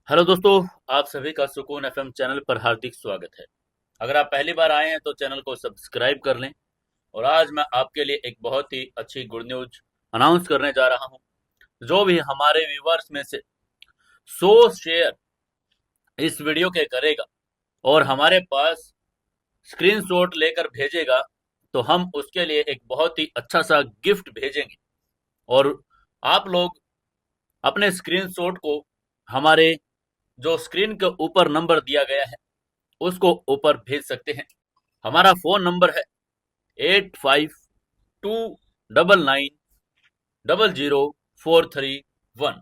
Hello दोस्तों। आप सभी का सुकून एफएम चैनल पर हार्दिक स्वागत है। अगर आप पहली बार आए हैं तो चैनल को सब्सक्राइब कर लें। और आज मैं आपके लिए एक बहुत ही अच्छी गुड न्यूज अनाउंस करने जा रहा हूं। जो भी हमारे व्यूवर्स में से 100 शेयर इस वीडियो के करेगा और हमारे पास स्क्रीनशॉट लेकर भेजेगा, तो हम उसके लिए एक बहुत ही अच्छा सा गिफ्ट भेजेंगे। और आप लोग अपने स्क्रीनशॉट को हमारे जो स्क्रीन के ऊपर नंबर दिया गया है उसको ऊपर भेज सकते हैं। हमारा फोन नंबर है 8529900431।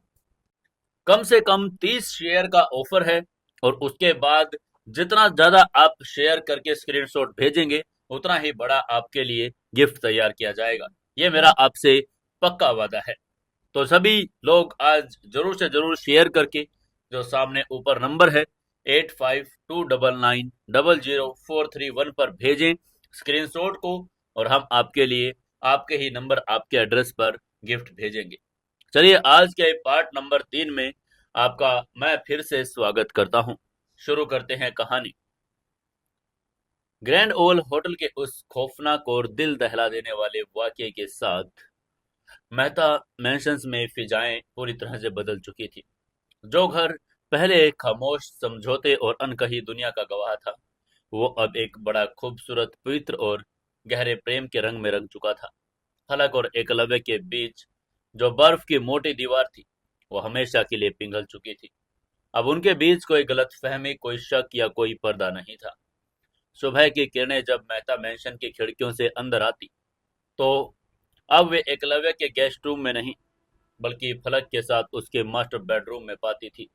कम से कम 30 शेयर का ऑफर है। और उसके बाद जितना ज्यादा आप शेयर करके स्क्रीनशॉट भेजेंगे उतना ही बड़ा आपके लिए गिफ्ट तैयार किया जाएगा। ये मेरा आपसे पक्का वादा है। तो सभी लोग आज जरूर से जरूर शेयर करके जो सामने ऊपर नंबर है 8529900431 पर भेजें स्क्रीनशॉट को। और हम आपके लिए आपके ही नंबर आपके एड्रेस पर गिफ्ट भेजेंगे। चलिए आज के पार्ट नंबर 3 में आपका मैं फिर से स्वागत करता हूं। शुरू करते हैं कहानी। ग्रैंड ओल होटल के उस खौफनाक और दिल दहला देने वाले वाकये के साथ मेहता मैंशंस में फिजाएं पूरी तरह से बदल चुकी थी। जो घर पहले एक खामोश समझौते और अनकही दुनिया का गवाह था, वो अब एक बड़ा खूबसूरत, पवित्र और गहरे प्रेम के रंग में रंग चुका था। फलक और एकलव्य के बीच जो बर्फ की मोटी दीवार थी, वो हमेशा के लिए पिघल चुकी थी। अब उनके बीच कोई गलतफहमी, कोई शक या कोई पर्दा नहीं था। सुबह की किरणें जब मेहता मैंशन की खिड़कियों से अंदर आती, तो अब वे एकलव्य के गेस्ट रूम में नहीं, बल्कि फलक के साथ उसके मास्टर बेडरूम में पाती थी।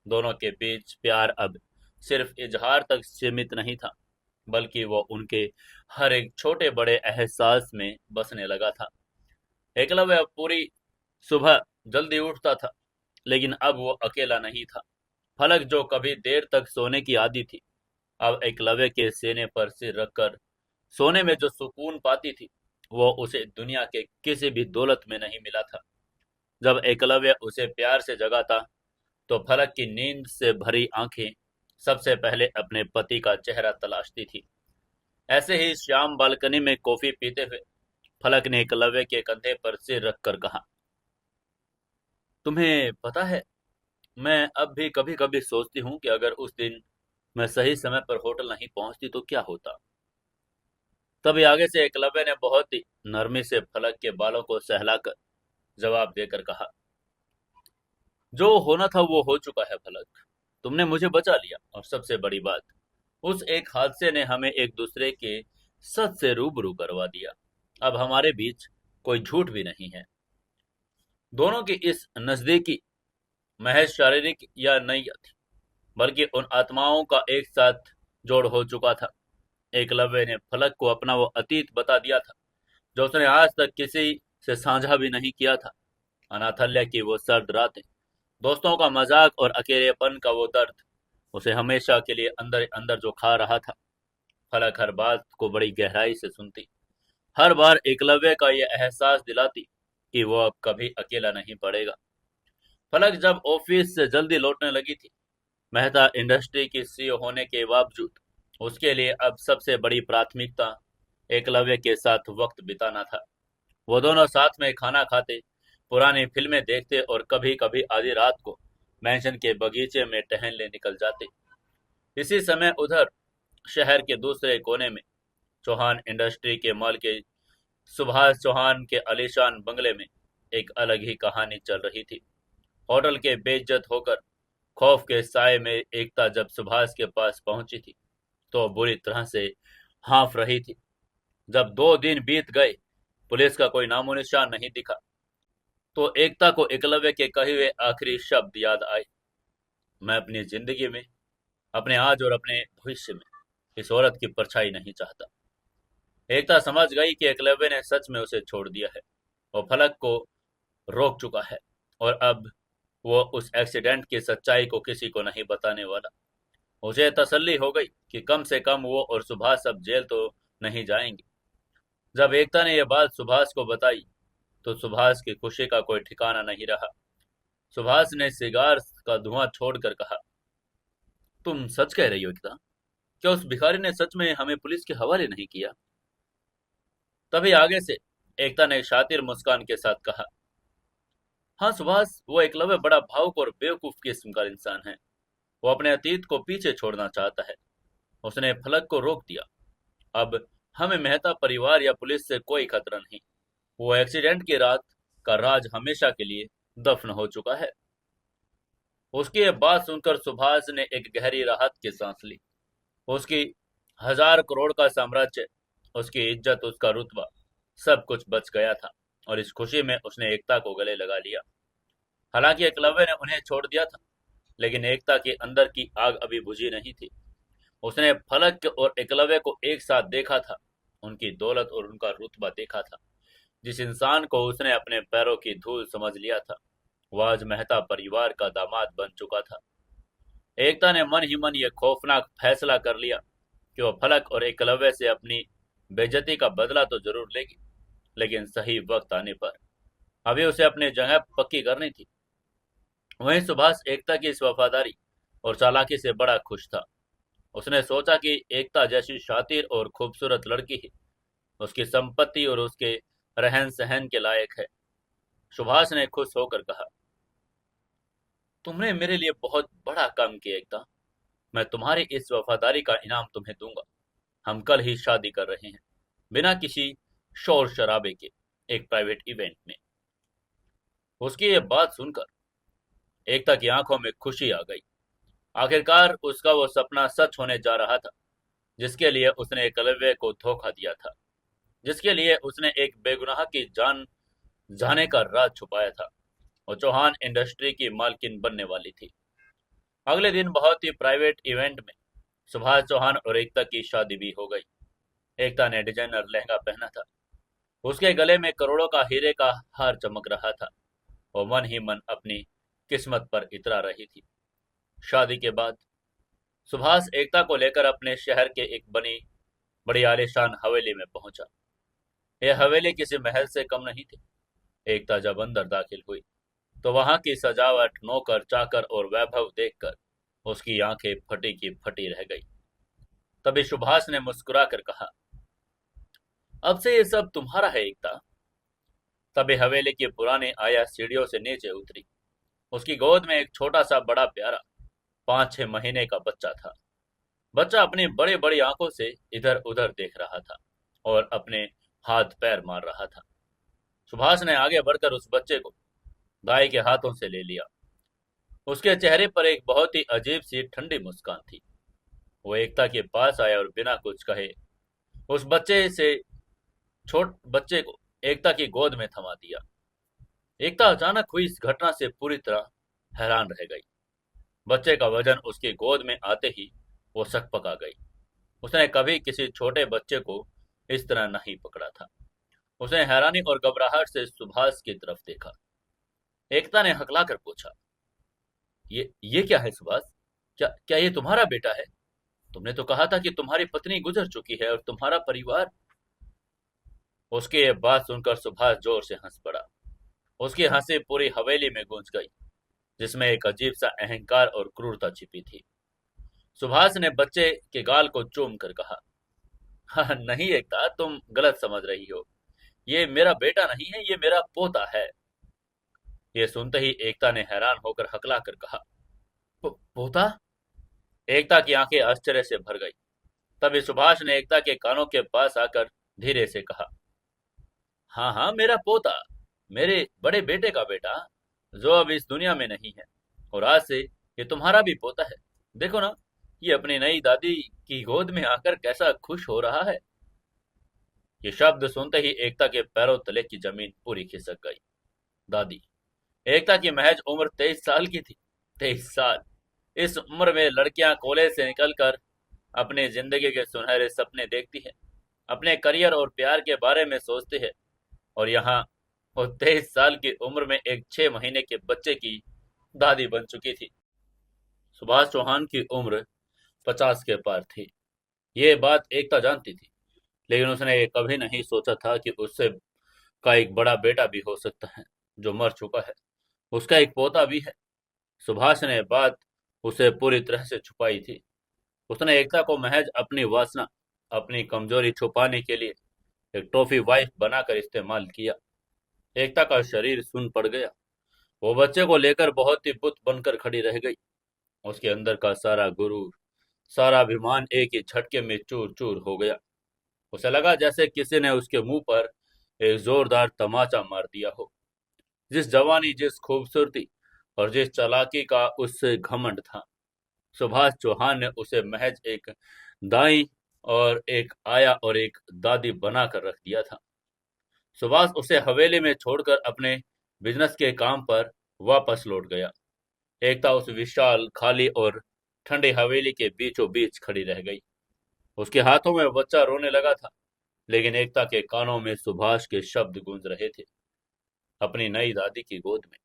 दोनों के बीच प्यार अब सिर्फ इजहार तक सीमित नहीं था, बल्कि वो उनके हर एक छोटे बड़े एहसास में बसने लगा था। एकलव्य अब पूरी सुबह जल्दी उठता था, लेकिन अब वो अकेला नहीं था। फलक, जो कभी देर तक सोने की आदी थी, अब एकलव्य के सीने पर सिर रखकर सोने में जो सुकून पाती थी, वो उसे दुनिया के किसी भी दौलत में नहीं मिला था। जब एकलव्य उसे प्यार से जगाता, तो फलक की नींद से भरी आंखें सबसे पहले अपने पति का चेहरा तलाशती थी। ऐसे ही शाम बालकनी में कॉफी पीते हुए फलक ने एकलव्य के कंधे पर सिर रखकर कहा, तुम्हें पता है, मैं अब भी कभी कभी सोचती हूँ कि अगर उस दिन मैं सही समय पर होटल नहीं पहुंचती तो क्या होता। तभी आगे से एकलव्य ने बहुत ही नरमी से फलक के बालों को सहलाकर जवाब देकर कहा, जो होना था वो हो चुका है फलक। तुमने मुझे बचा लिया, और सबसे बड़ी बात, उस एक हादसे ने हमें एक दूसरे के सच से रूबरू करवा दिया। अब हमारे बीच कोई झूठ भी नहीं है। दोनों की इस नजदीकी महज शारीरिक या नहीं थी, बल्कि उन आत्माओं का एक साथ जोड़ हो चुका था। एकलव्य ने फलक को अपना वो अतीत बता दिया था, जो उसने आज तक किसी से साझा भी नहीं किया था। अनाथालय की वो सर्द रातें, दोस्तों का मजाक और अकेलेपन का वो दर्द, उसे हमेशा के लिए अंदर अंदर जो खा रहा था। फलक हर बात को बड़ी गहराई से सुनती, हर बार एकलव्य का यह एहसास दिलाती कि वो अब कभी अकेला नहीं पड़ेगा। फलक जब ऑफिस से जल्दी लौटने लगी थी, मेहता इंडस्ट्री की सीईओ होने के बावजूद उसके लिए अब सबसे बड़ी प्राथमिकता एकलव्य के साथ वक्त बिताना था। वो दोनों साथ में खाना खाते, पुरानी फिल्में देखते और कभी कभी आधी रात को मैंशन के बगीचे में टहलने निकल जाते। इसी समय उधर शहर के दूसरे कोने में चौहान इंडस्ट्री के मालिक सुभाष चौहान के आलीशान बंगले में एक अलग ही कहानी चल रही थी। होटल के बेइज्जत होकर खौफ के साए में एकता जब सुभाष के पास पहुंची थी, तो बुरी तरह से हाँफ रही थी। जब 2 दिन बीत गए, पुलिस का कोई नामो निशान नहीं दिखा, तो एकता को एकलव्य के कहे हुए आखिरी शब्द याद आए, मैं अपनी जिंदगी में, अपने आज और अपने भविष्य में इस औरत की परछाई नहीं चाहता। एकता समझ गई कि एकलव्य ने सच में उसे छोड़ दिया है और फलक को रोक चुका है, और अब वो उस एक्सीडेंट की सच्चाई को किसी को नहीं बताने वाला। उसे तसल्ली हो गई कि कम से कम वो और सुभाष अब जेल तो नहीं जाएंगे। जब एकता ने यह बात सुभाष को बताई, तो सुभाष की खुशी का कोई ठिकाना नहीं रहा। सुभाष ने सिगार का धुआं छोड़कर कहा, तुम सच कह रही हो एकता? क्या उस भिखारी ने सच में हमें पुलिस के हवाले नहीं किया? तभी आगे से एकता ने शातिर मुस्कान के साथ कहा, हाँ सुभाष, वो एकलव्य बड़ा भावुक और बेवकूफ किस्म का इंसान है। वो अपने अतीत को पीछे छोड़ना चाहता है। उसने फलक को रोक दिया। अब हमें मेहता परिवार या पुलिस से कोई खतरा नहीं। वो एक्सीडेंट की रात का राज हमेशा के लिए दफन हो चुका है। उसकी ये बात सुनकर सुभाष ने एक गहरी राहत की सांस ली। उसकी 1000 करोड़ का साम्राज्य, उसकी इज्जत, उसका रुतबा, सब कुछ बच गया था। और इस खुशी में उसने एकता को गले लगा लिया। हालांकि एकलव्य ने उन्हें छोड़ दिया था, लेकिन एकता के अंदर की आग अभी बुझी नहीं थी। उसने फलक और एकलव्य को एक साथ देखा था, उनकी दौलत और उनका रुतबा देखा था। जिस इंसान को उसने अपने पैरों की धूल समझ लिया था, वह आज मेहता परिवार का दामाद बन चुका था। एकता ने मन ही मन यह खौफनाक फैसला कर लिया कि वह फलक और एकलव्य से अपनी बेइज्जती का बदला तो जरूर लेगी, लेकिन सही वक्त आने पर। अभी उसे अपनी जगह पक्की करनी थी। वहीं सुभाष एकता की इस वफादारी और चालाकी से बड़ा खुश था। उसने सोचा कि एकता जैसी शातिर और खूबसूरत लड़की ही उसकी संपत्ति और उसके रहन सहन के लायक है। सुभाष ने खुश होकर कहा, तुमने मेरे लिए बहुत बड़ा काम किया एकता। मैं तुम्हारी इस वफादारी का इनाम तुम्हें दूंगा। हम कल ही शादी कर रहे हैं, बिना किसी शोर शराबे के, एक प्राइवेट इवेंट में। उसकी ये बात सुनकर एकता की आंखों में खुशी आ गई। आखिरकार उसका वो सपना सच होने जा रहा था, जिसके लिए उसने एकलव्य को धोखा दिया था, जिसके लिए उसने एक बेगुनाह की जान जाने का राज छुपाया था। और चौहान इंडस्ट्री की मालकिन बनने वाली थी। अगले दिन बहुत ही प्राइवेट इवेंट में सुभाष चौहान और एकता की शादी भी हो गई। एकता ने डिजाइनर लहंगा पहना था। उसके गले में करोड़ों का हीरे का हार चमक रहा था। वो मन ही मन अपनी किस्मत पर इतरा रही थी। शादी के बाद सुभाष एकता को लेकर अपने शहर के एक बनी बड़ी आलीशान हवेली में पहुंचा। यह हवेली किसी महल से कम नहीं थी। एकता जब अंदर दाखिल हुई तो वहां की सजावट, नौकर चाकर और वैभव देखकर उसकी आंखें फटी की फटी रह गई। तभी सुभाष ने मुस्कुराकर कहा, अब से ये सब तुम्हारा है एकता। तभी हवेली की पुरानी आया सीढ़ियों से नीचे उतरी। उसकी गोद में एक छोटा सा बड़ा प्यारा 5-6 महीने का बच्चा था। बच्चा अपनी बड़ी बड़ी आंखों से इधर उधर देख रहा था और अपने हाथ पैर मार रहा था। सुभाष ने आगे बढ़कर उस बच्चे को दाई के हाथों से ले लिया। उसके चेहरे पर एक बहुत ही अजीब सी ठंडी मुस्कान थी। वो एकता के पास आया और बिना कुछ कहे उस छोट बच्चे को एकता की गोद में थमा दिया। एकता अचानक हुई इस घटना से पूरी तरह हैरान रह गई। बच्चे का वजन उसकी गोद में आते ही वो सकपका गई। उसने कभी किसी छोटे बच्चे को इस तरह नहीं पकड़ा था। उसने हैरानी और घबराहट से सुभाष की तरफ देखा। एकता ने हकला कर पूछा, ये क्या है सुभाष? क्या क्या ये तुम्हारा बेटा है? तुमने तो कहा था कि तुम्हारी पत्नी गुजर चुकी है और तुम्हारा परिवार। उसकी ये बात सुनकर सुभाष जोर से हंस पड़ा। उसकी हंसी पूरी हवेली में गूंज गई, जिसमें एक अजीब सा अहंकार और क्रूरता छिपी थी। सुभाष ने बच्चे के गाल को चूम कर कहा, हाँ नहीं एकता, तुम गलत समझ रही हो। ये मेरा बेटा नहीं है, ये मेरा पोता है। ये सुनते ही एकता ने हैरान होकर हकला कर कहा, पोता? एकता की आंखें आश्चर्य से भर गई। तभी सुभाष ने एकता के कानों के पास आकर धीरे से कहा, हाँ हाँ, मेरा पोता, मेरे बड़े बेटे का बेटा, जो अब इस दुनिया में नहीं है। और आज से ये तुम्हारा भी पोता है। देखो ना, ये अपनी नई दादी की गोद में आकर कैसा खुश हो रहा है। ये शब्द सुनते ही एकता के पैरों तले की जमीन पूरी खिसक गई। दादी? एकता की महज उम्र 23 साल की थी। 23 साल! इस उम्र में लड़कियां कॉलेज से निकलकर अपनी जिंदगी के सुनहरे सपने देखती है, अपने करियर और प्यार के बारे में सोचती है। और यहाँ वो 23 साल की उम्र में एक 6 महीने के बच्चे की दादी बन चुकी थी। सुभाष चौहान की उम्र 50 के पार थी। ये बात एकता जानती थी, लेकिन उसने ये कभी नहीं सोचा था कि उससे का एक बड़ा बेटा भी हो सकता है, जो मर चुका है। उसका एक पोता भी है। सुभाष ने बात उसे पूरी तरह से छुपाई थी। उसने एकता को महज अपनी वासना, अपनी कमजोरी छुपाने के लिए एक ट्रॉफी वाइफ बनाकर इस्तेमाल किया। एकता का शरीर सुन्न पड़ गया। वो बच्चे को लेकर बहुत ही बुत बनकर खड़ी रह गई। उसके अंदर का सारा गुरूर, सारा अभिमान एक ही झटके में चूर चूर हो गया। उसे लगा जैसे किसी ने उसके मुंह पर एक जोरदार तमाचा मार दिया हो। जिस जवानी, जिस खूबसूरती और जिस चालाकी का उससे घमंड था, सुभाष चौहान ने उसे महज एक दाई और एक आया और एक दादी बनाकर रख दिया था। सुभाष उसे हवेली में छोड़कर अपने बिजनेस के काम पर वापस लौट गया। एकता उस विशाल, खाली और ठंडी हवेली के बीचों बीच खड़ी रह गई। उसके हाथों में बच्चा रोने लगा था, लेकिन एकता के कानों में सुभाष के शब्द गूंज रहे थे, अपनी नई दादी की गोद में।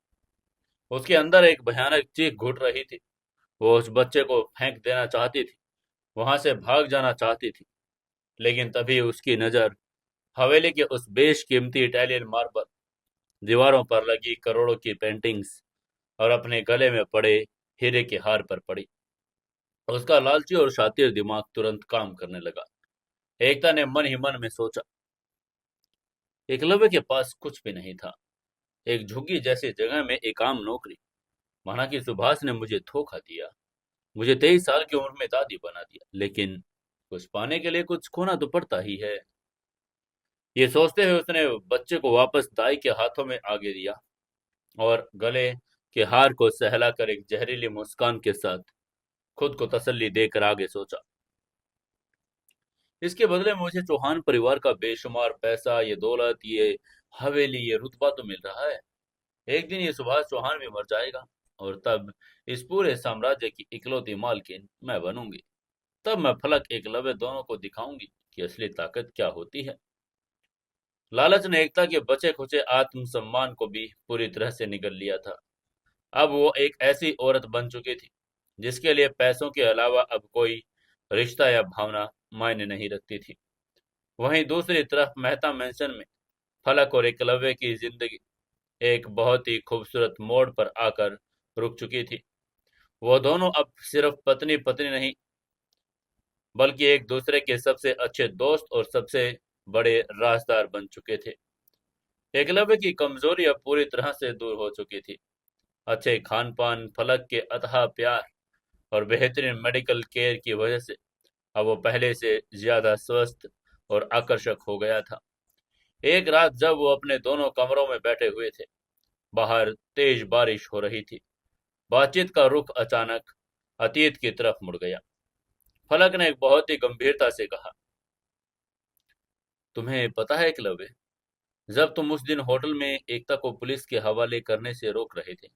उसके अंदर एक भयानक चीख घुट रही थी। वो उस बच्चे को फेंक देना चाहती थी, वहां से भाग जाना चाहती थी, लेकिन तभी उसकी नजर हवेली के उस बेशकीमती इटालियन मार्बल, दीवारों पर लगी करोड़ों की पेंटिंग्स और अपने गले में पड़े हीरे के हार पर पड़ी। उसका लालची और शातिर दिमाग तुरंत काम करने लगा। एकता ने मन ही मन में सोचा, एकलव्य के पास कुछ भी नहीं था। एक झुग्गी जैसी जगह में एक आम नौकरी। माना कि सुभाष ने मुझे धोखा दिया, मुझे 23 साल की उम्र में दादी बना दिया, लेकिन कुछ पाने के लिए कुछ खोना तो पड़ता ही है। ये सोचते हुए उसने बच्चे को वापस दाई के हाथों में आगे दिया और गले के हार को सहलाकर एक जहरीली मुस्कान के साथ खुद को तसल्ली देकर आगे सोचा, इसके बदले मुझे चौहान परिवार का बेशुमार पैसा, ये दौलत, ये हवेली, ये रुतबा तो मिल रहा है। एक दिन ये सुभाष चौहान भी मर जाएगा और तब इस पूरे साम्राज्य की इकलौती मालकिन मैं बनूंगी। तब मैं फलक, एकलव्य दोनों को दिखाऊंगी कि असली ताकत क्या होती है। लालच ने एकता के बचे खुचे आत्मसम्मान को भी पूरी तरह से निगल लिया था। अब वो एक ऐसी औरत बन चुकी थी जिसके लिए पैसों के अलावा अब कोई रिश्ता या भावना मायने नहीं रखती थी। वहीं दूसरी तरफ मेहता मेंशन में फलक और एकलव्य की जिंदगी एक बहुत ही खूबसूरत मोड़ पर आकर रुक चुकी थी। वो दोनों अब सिर्फ पत्नी पत्नी नहीं, बल्कि एक दूसरे के सबसे अच्छे दोस्त और सबसे बड़े राजदार बन चुके थे। एकलव्य की कमजोरी अब पूरी तरह से दूर हो चुकी थी। अच्छे खान पान, फलक के अथाह प्यार और बेहतरीन मेडिकल केयर की वजह से अब वो पहले से ज्यादा स्वस्थ और आकर्षक हो गया था। एक रात जब वो अपने दोनों कमरों में बैठे हुए थे, बाहर तेज बारिश हो रही थी। बातचीत का रुख अचानक अतीत की तरफ मुड़ गया। फलक ने एक बहुत ही गंभीरता से कहा, तुम्हें पता है एकलव्य, जब तुम उस दिन होटल में एकता को पुलिस के हवाले करने से रोक रहे थे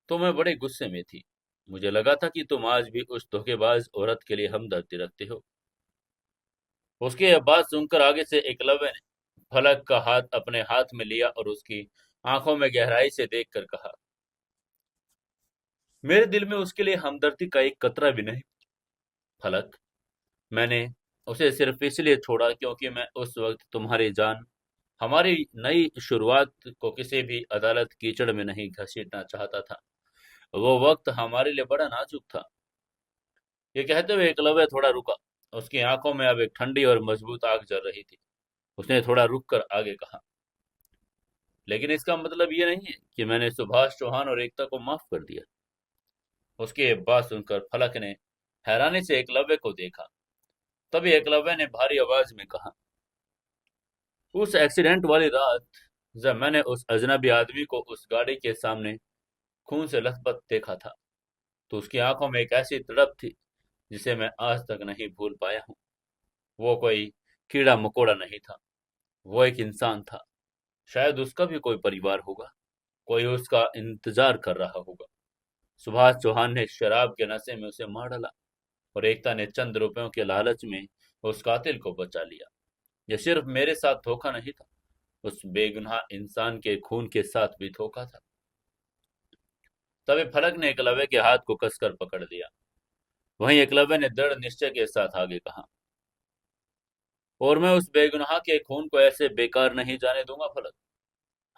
तो मैं बड़े गुस्से में थी। मुझे लगा था कि तुम आज भी उस धोखेबाज औरत के लिए हमदर्दी रखते हो। उसकी यह बात सुनकर आगे से एकलव्य ने फलक का हाथ अपने हाथ में लिया और उसकी आंखों में गहराई से देखकर कहा, मेरे दिल में उसके लिए हमदर्दी का एक कतरा भी नहीं फलक। मैंने उसे सिर्फ इसलिए छोड़ा क्योंकि मैं उस वक्त तुम्हारी जान, हमारी नई शुरुआत को किसी भी अदालत कीचड़ में नहीं घसीटना चाहता था। वो वक्त हमारे लिए बड़ा नाजुक था। ये कहते हुए एकलव्य थोड़ा रुका। उसकी आंखों में अब एक ठंडी और मजबूत आग जल रही थी। उसने थोड़ा रुक कर आगे कहा, लेकिन इसका मतलब ये नहीं है कि मैंने सुभाष चौहान और एकता को माफ कर दिया। उसकी ये बात सुनकर फलक ने हैरानी से एकलव्य को देखा। तभी एकलव्य ने भारी आवाज में कहा, उस एक्सीडेंट वाली रात जब मैंने उस अजनबी आदमी को उस गाड़ी के सामने खून से लथपथ देखा था, तो उसकी आंखों में एक ऐसी तड़प थी जिसे मैं आज तक नहीं भूल पाया हूँ। वो कोई कीड़ा मकोड़ा नहीं था, वो एक इंसान था। शायद उसका भी कोई परिवार होगा, कोई उसका इंतजार कर रहा होगा। सुभाष चौहान ने शराब के नशे में उसे मार डाला और एकता ने चंद रुपयों के लालच में उस कातिल को बचा लिया। यह सिर्फ मेरे साथ धोखा नहीं था, उस बेगुनाह इंसान के खून के साथ भी धोखा था। तभी फलक ने एकलव्य के हाथ को कसकर पकड़ लिया। वहीं एकलव्य ने दृढ़ निश्चय के साथ आगे कहा, और मैं उस बेगुनाह के खून को ऐसे बेकार नहीं जाने दूंगा फलक।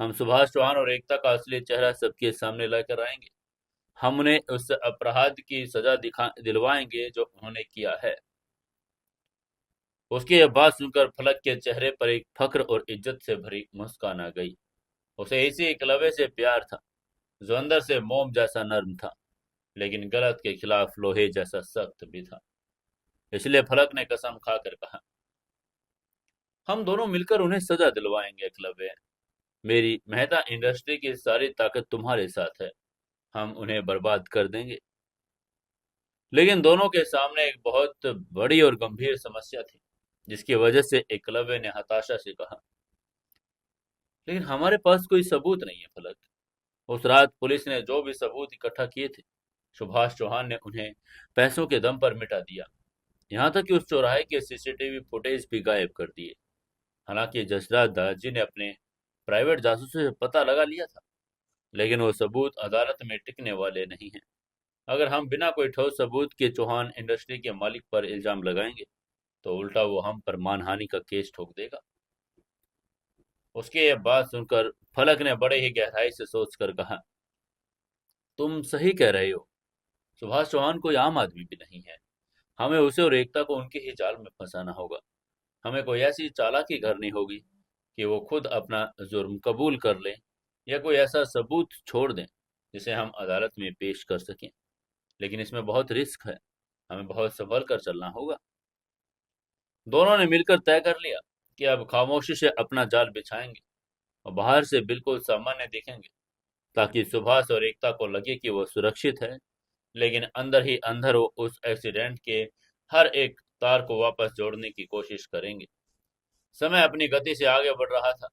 हम सुभाष चौहान और एकता का असली चेहरा सबके सामने लाकर आएंगे। हम उन्हें उस अपराध की सजा दिखा दिलवाएंगे जो उन्होंने किया है। उसकी यह बात सुनकर फलक के चेहरे पर एक फक्र और इज्जत से भरी मुस्कान आ गई। उसे इसी एकलव्य से प्यार था, जो अंदर से मोम जैसा नर्म था, लेकिन गलत के खिलाफ लोहे जैसा सख्त भी था। इसलिए फलक ने कसम खाकर कहा, हम दोनों मिलकर उन्हें सजा दिलवाएंगे एकलव्य। मेरी मेहता इंडस्ट्री की सारी ताकत तुम्हारे साथ है, हम उन्हें बर्बाद कर देंगे। लेकिन दोनों के सामने एक बहुत बड़ी और गंभीर समस्या थी, जिसकी वजह से एकलव्य ने हताशा से कहा, लेकिन हमारे पास कोई सबूत नहीं है फलक। उस रात पुलिस ने जो भी सबूत इकट्ठा किए थे, सुभाष चौहान ने उन्हें पैसों के दम पर मिटा दिया। यहाँ तक कि उस चौराहे के सीसीटीवी फुटेज भी गायब कर दिए। हालांकि जसराज दादाजी ने अपने प्राइवेट जासूसों से पता लगा लिया था, लेकिन वो सबूत अदालत में टिकने वाले नहीं हैं। अगर हम बिना कोई ठोस सबूत के चौहान इंडस्ट्री के मालिक पर इल्जाम लगाएंगे, तो उल्टा वो हम पर मानहानि का केस ठोक देगा। उसकी यह बात सुनकर फलक ने बड़े ही गहराई से सोचकर कहा, तुम सही कह रहे हो। सुभाष चौहान कोई आम आदमी भी नहीं है। हमें उसे और एकता को उनके ही जाल में फंसाना होगा। हमें कोई ऐसी चालाकी करनी होगी कि वो खुद अपना जुर्म कबूल कर लें, या कोई ऐसा सबूत छोड़ दें जिसे हम अदालत में पेश कर सकें। लेकिन इसमें बहुत रिस्क है, हमें बहुत संभल कर चलना होगा। दोनों ने मिलकर तय कर लिया कि अब खामोशी से अपना जाल बिछाएंगे और बाहर से बिल्कुल सामान्य दिखेंगे, ताकि सुभाष और एकता को लगे कि वो सुरक्षित है, लेकिन अंदर ही अंदर वो उस एक्सीडेंट के हर एक तार को वापस जोड़ने की कोशिश करेंगे। समय अपनी गति से आगे बढ़ रहा था।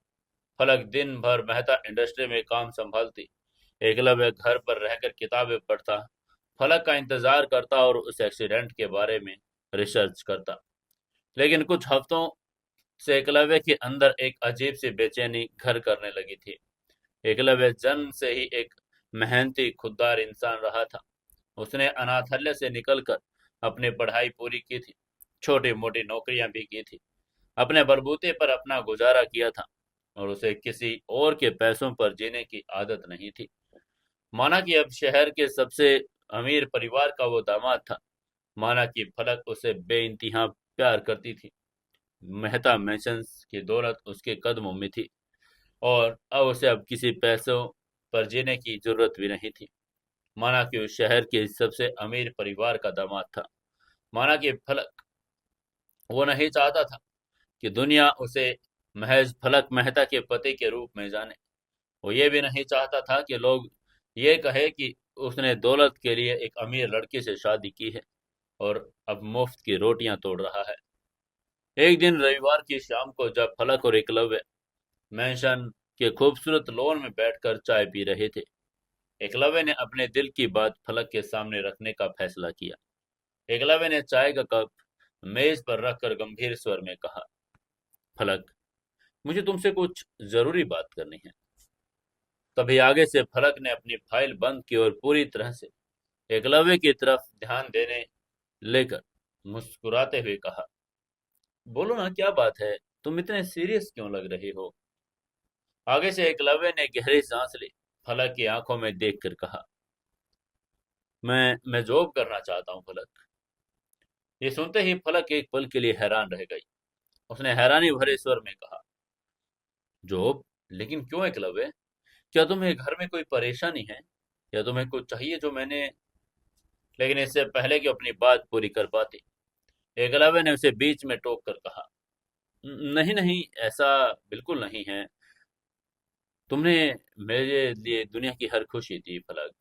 फलक दिन भर मेहता इंडस्ट्री में काम संभालती, एकलव्य घर पर रहकर किताबें पढ़ता, फलक का इंतजार करता और उस एक्सीडेंट के बारे में रिसर्च करता। लेकिन कुछ हफ्तों से एकलव्य के अंदर एक अजीब सी बेचैनी घर करने लगी थी। एकलव्य जन्म से ही एक मेहनती खुददार इंसान रहा था। उसने अनाथालय से निकलकर अपनी पढ़ाई पूरी की थी, छोटी मोटी नौकरियां भी की थी, अपने बलबूते पर अपना गुजारा किया था, और उसे किसी और के पैसों पर जीने की आदत नहीं थी। माना कि अब शहर के सबसे अमीर परिवार का वो दामाद था। माना कि फलक उसे बेइंतहा प्यार करती थी। मेहता मैंशंस की दौलत उसके कदमों में थी, और अब उसे अब किसी पैसों पर जीने की जरूरत भी नहीं थी। माना कि उस शहर के सबसे अमीर परिवार का दामाद था। माना कि फलक वो नहीं चाहता था कि दुनिया उसे महज फलक मेहता के पति के रूप में जाने। वो ये भी नहीं चाहता था कि लोग ये कहे कि उसने दौलत के लिए एक अमीर लड़की से शादी की है और अब मुफ्त की रोटियां तोड़ रहा है। एक दिन रविवार की शाम को जब फलक और एकलव्य मैंशन के खूबसूरत लॉन में बैठकर चाय पी रहे थे, एकलव्य ने अपने दिल की बात फलक के सामने रखने का फैसला किया। एकलव्य ने चाय का कप मेज पर रखकर गंभीर स्वर में कहा, फलक, मुझे तुमसे कुछ जरूरी बात करनी है। तभी आगे से फलक ने अपनी फाइल बंद की और पूरी तरह से एकलव्य की तरफ ध्यान देने लेकर मुस्कुराते हुए कहा, बोलो ना, क्या बात है? तुम इतने सीरियस क्यों लग रहे हो? आगे से एकलव्य ने गहरी सांस ली, फलक की आंखों में देखकर कहा, मैं जॉब करना चाहता हूँ फलक। ये सुनते ही फलक एक पल के लिए हैरान रह गई। उसने हैरानी भरे स्वर में कहा, जॉब? लेकिन क्यों एकलव्य? क्या तुम्हें घर में कोई परेशानी है, या तुम्हें कुछ चाहिए जो मैंने? लेकिन इससे पहले कि अपनी बात पूरी कर पाती, एकलव्य ने उसे बीच में टोक कर कहा, नहीं नहीं, ऐसा बिल्कुल नहीं है। तुमने मेरे लिए दुनिया की हर खुशी दी फलक।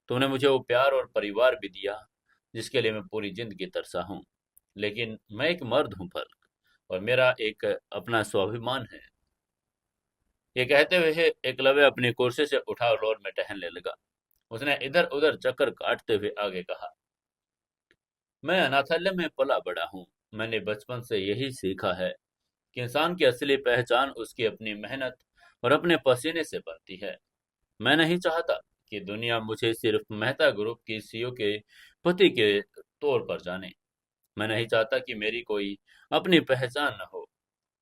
तुमने मुझे वो प्यार और परिवार भी दिया जिसके लिए मैं पूरी जिंदगी तरसा हूँ। लेकिन मैं एक मर्द हूँ फलक, और मेरा एक अपना स्वाभिमान है। ये कहते हुए एकलव्य अपनी कुर्सी से उठा और रोड में टहलने लगा। उसने इधर उधर चक्कर काटते हुए आगे कहा, मैं अनाथालय में पला बड़ा हूँ। मैंने बचपन से यही सीखा है कि इंसान की असली पहचान उसकी अपनी मेहनत और अपने पसीने से बनती है। मैं नहीं चाहता कि दुनिया मुझे सिर्फ मेहता ग्रुप की सीईओ के पति के तौर पर जाने। मैं नहीं चाहता कि मेरी कोई अपनी पहचान न हो।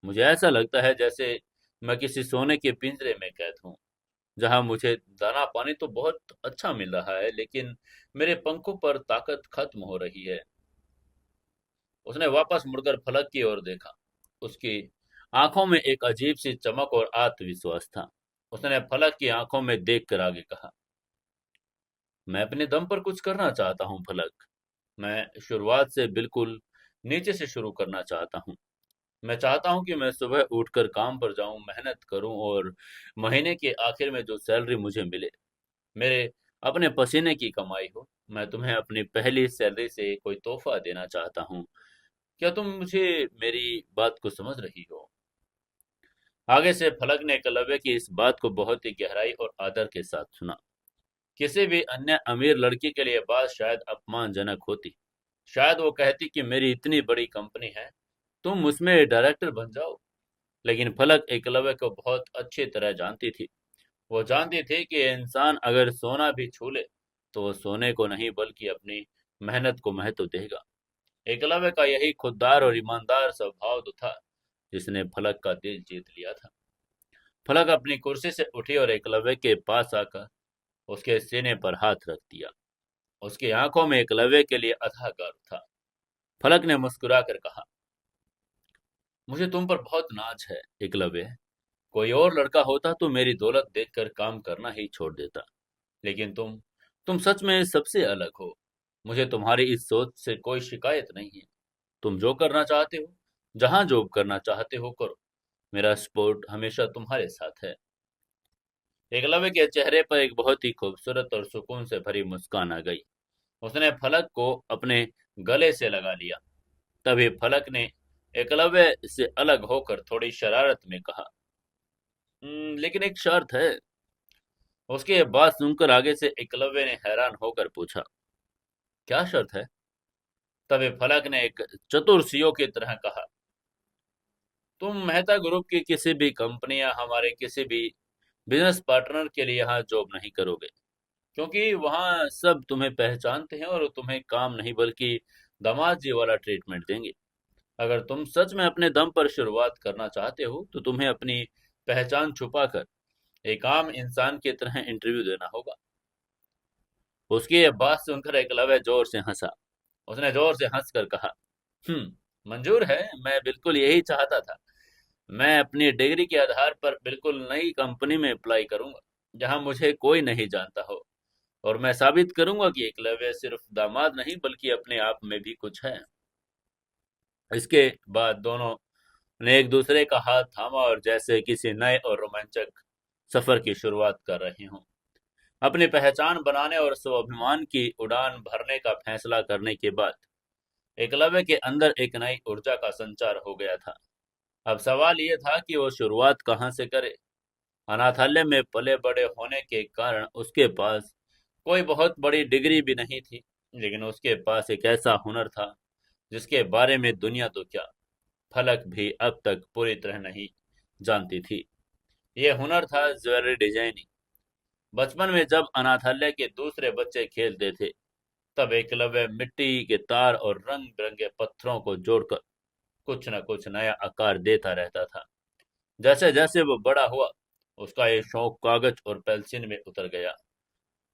मुझे ऐसा लगता है जैसे मैं किसी सोने के पिंजरे में कैद हूँ, जहां मुझे दाना पानी तो बहुत अच्छा मिल रहा है, लेकिन मेरे पंखों पर ताकत खत्म हो रही है। उसने वापस मुड़कर फलक की ओर देखा। उसकी आंखों में एक अजीब सी चमक और आत्मविश्वास था। उसने फलक की आंखों में देखकर आगे कहा, मैं अपने दम पर कुछ करना चाहता हूँ फलक। मैं शुरुआत से बिल्कुल नीचे से शुरू करना चाहता हूँ। मैं चाहता हूँ कि मैं सुबह उठकर काम पर जाऊँ, मेहनत करूँ और महीने के आखिर में जो सैलरी मुझे मिले, मेरे अपने पसीने की कमाई हो। मैं तुम्हें अपनी पहली सैलरी से कोई तोहफा देना चाहता हूँ। क्या तुम मुझे मेरी बात को समझ रही हो? आगे से फलक ने एकलव्य की इस बात को बहुत ही गहराई और आदर के साथ सुना। किसी भी अन्य अमीर लड़की के लिए बात शायद अपमानजनक होती। शायद वो कहती कि मेरी इतनी बड़ी कंपनी है, तुम उसमें डायरेक्टर बन जाओ। लेकिन फलक एकलव्य को बहुत अच्छी तरह जानती थी। वो जानती थी कि इंसान अगर सोना भी छू ले, तो वो सोने को नहीं बल्कि अपनी मेहनत को महत्व देगा। एकलव्य का यही खुददार और ईमानदार स्वभाव तो था जिसने फलक का दिल जीत लिया था। फलक अपनी कुर्सी से उठी और एकलव्य के पास आकर उसके सीने पर हाथ रख दिया। उसकी आंखों में एकलव्य के लिए अथाह गर्व था। फलक ने मुस्कुराकर कहा, मुझे तुम पर बहुत नाज है एकलव्य। कोई और लड़का होता तो मेरी दौलत देखकर काम करना ही छोड़ देता, लेकिन तुम सच में सबसे अलग हो। मुझे तुम्हारी इस सोच से कोई शिकायत नहीं है। तुम जो करना चाहते हो, जहां जॉब करना चाहते हो करो। मेरा सपोर्ट हमेशा तुम्हारे साथ है। एकलव्य के चेहरे पर एक बहुत ही खूबसूरत और सुकून से भरी मुस्कान आ गई। उसने फलक को अपने गले से लगा लिया। तभी फलक ने एकलव्य से अलग होकर थोड़ी शरारत में कहा, लेकिन एक शर्त है।" उसकी ये बात सुनकर आगे से एकलव्य ने हैरान होकर पूछा, क्या शर्त है? तभी फलक ने एक चतुर सीईओ की तरह कहा, तुम मेहता ग्रुप की किसी भी कंपनी या हमारे किसी भी बिजनेस पार्टनर के लिए यहाँ जॉब नहीं करोगे, क्योंकि वहाँ सब तुम्हें पहचानते हैं और तुम्हें काम नहीं बल्कि दामाद जी वाला ट्रीटमेंट देंगे। अगर तुम सच में अपने दम पर शुरुआत करना चाहते हो, तो तुम्हें अपनी पहचान छुपाकर एक आम इंसान की तरह इंटरव्यू देना होगा। उसकी ये बात सुनकर एकलव्य जोर से हंसा। उसने जोर से हंसकर कहा, मंजूर है, मैं बिल्कुल यही चाहता था। मैं अपनी डिग्री के आधार पर बिल्कुल नई कंपनी में अप्लाई करूंगा, जहां मुझे कोई नहीं जानता हो, और मैं साबित करूंगा कि एकलव्य सिर्फ दामाद नहीं बल्कि अपने आप में भी कुछ है। इसके बाद दोनों ने एक दूसरे का हाथ थामा और जैसे किसी नए और रोमांचक सफर की शुरुआत कर रहे हों। अपनी पहचान बनाने और स्वाभिमान की उड़ान भरने का फैसला करने के बाद एकलव्य के अंदर एक नई ऊर्जा का संचार हो गया था। अब सवाल यह था कि वो शुरुआत कहाँ से करे। अनाथालय में पले बड़े होने के कारण उसके पास कोई बहुत बड़ी डिग्री भी नहीं थी, लेकिन उसके पास एक ऐसा हुनर था जिसके बारे में दुनिया तो क्या, फलक भी अब तक पूरी तरह नहीं जानती थी। यह हुनर था ज्वेलरी डिजाइनिंग। बचपन में जब अनाथालय के दूसरे बच्चे खेलते थे, तब एकलव्य मिट्टी के तार और रंग बिरंगे पत्थरों को जोड़कर कुछ न कुछ नया आकार देता रहता था। जैसे जैसे वो बड़ा हुआ, उसका ये शौक कागज और पेंसिल में उतर गया।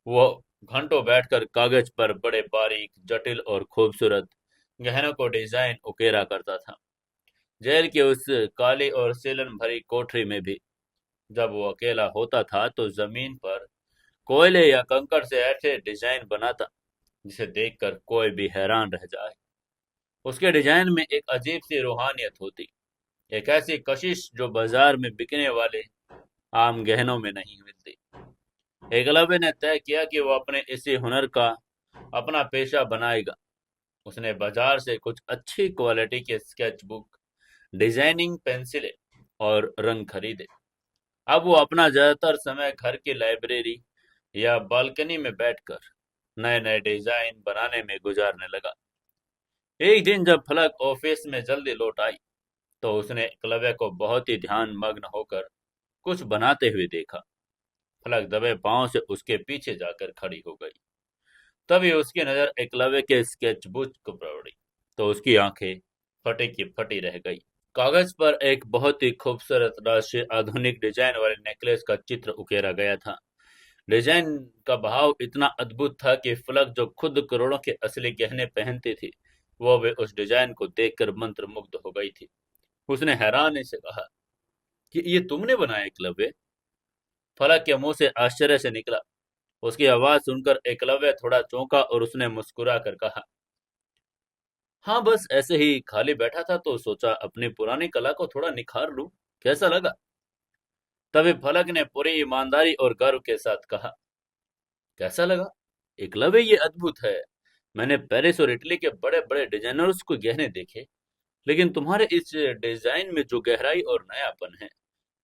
वो घंटों बैठकर कागज पर बड़े बारीक, जटिल और खूबसूरत गहनों को डिजाइन उकेरा करता था। जेल की उस काली और सीलन भरी कोठरी में भी जब वो अकेला होता था, तो जमीन पर कोयले या कंकड़ से ऐसे डिजाइन बनाता जिसे देखकर कोई भी हैरान रह जाए। उसके डिजाइन में एक अजीब सी रूहानियत होती, एक ऐसी कशिश जो बाजार में बिकने वाले आम गहनों में नहीं मिलती। एकलव्य ने तय किया कि वो अपने इसी हुनर का अपना पेशा बनाएगा। उसने बाजार से कुछ अच्छी क्वालिटी के स्केच बुक, डिजाइनिंग पेंसिलें और रंग खरीदे। अब वो अपना ज्यादातर समय घर की लाइब्रेरी या बालकनी में बैठकर नए नए डिजाइन बनाने में गुजारने लगा। एक दिन जब फलक ऑफिस में जल्दी लौट आई, तो उसने एकलव्य को बहुत ही ध्यान मग्न होकर कुछ बनाते हुए देखा। फलक दबे पांव से उसके पीछे जाकर खड़ी हो गई। तभी उसकी नजर एकलव्य के स्केच बुक पर पड़ी, तो उसकी आंखें फटी की फटी रह गई। कागज पर एक बहुत ही खूबसूरत राष्ट्रीय आधुनिक डिजाइन वाले नेकलेस का चित्र उकेरा गया था। डिजाइन का भाव इतना अद्भुत था कि फलक, जो खुद करोड़ों के असली गहने पहनती थी, वो भी उस डिजाइन को देखकर मंत्रमुग्ध हो गई थी। उसने हैरानी से कहा कि ये तुमने बनाया एकलव्य? फलक के मुंह से आश्चर्य से निकला। उसकी आवाज सुनकर एकलव्य थोड़ा चौंका और उसने मुस्कुरा कर कहा, हाँ, बस ऐसे ही खाली बैठा था तो सोचा अपनी पुरानी कला को थोड़ा निखार लूं। कैसा लगा? तभी फलक ने पूरी ईमानदारी और गर्व के साथ कहा, कैसा लगा? एकलव्य, ये अद्भुत है। मैंने पेरिस और इटली के बड़े बड़े डिजाइनर्स को गहने देखे, लेकिन तुम्हारे इस डिजाइन में जो गहराई और नयापन है,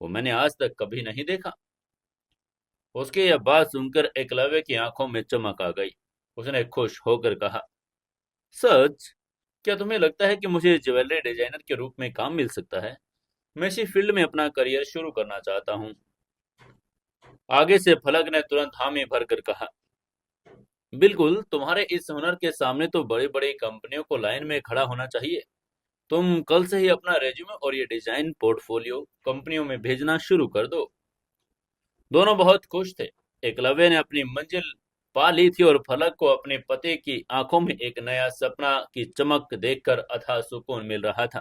वो मैंने आज तक कभी नहीं देखा। उसकी यह बात सुनकर एकलव्य की आंखों में चमक आ गई। उसने खुश होकर कहा, सच? क्या तुम्हें लगता है कि मुझे ज्वेलरी डिजाइनर के रूप में काम मिल सकता है? मैं इसी फील्ड में अपना करियर शुरू करना चाहता हूँ। आगे से फलक ने तुरंत हामी भरकर कहा, बिल्कुल, तुम्हारे इस हुनर के सामने तो बड़ी बड़ी कंपनियों को लाइन में खड़ा होना चाहिए। तुम कल से ही अपना रेज्यूमे और ये डिजाइन पोर्टफोलियो कंपनियों में भेजना शुरू कर दो। दोनों बहुत खुश थे। एकलव्य ने अपनी मंजिल पा ली थी और फलक को अपने पति की आंखों में एक नया सपना की चमक देखकर अथाह सुकून मिल रहा था।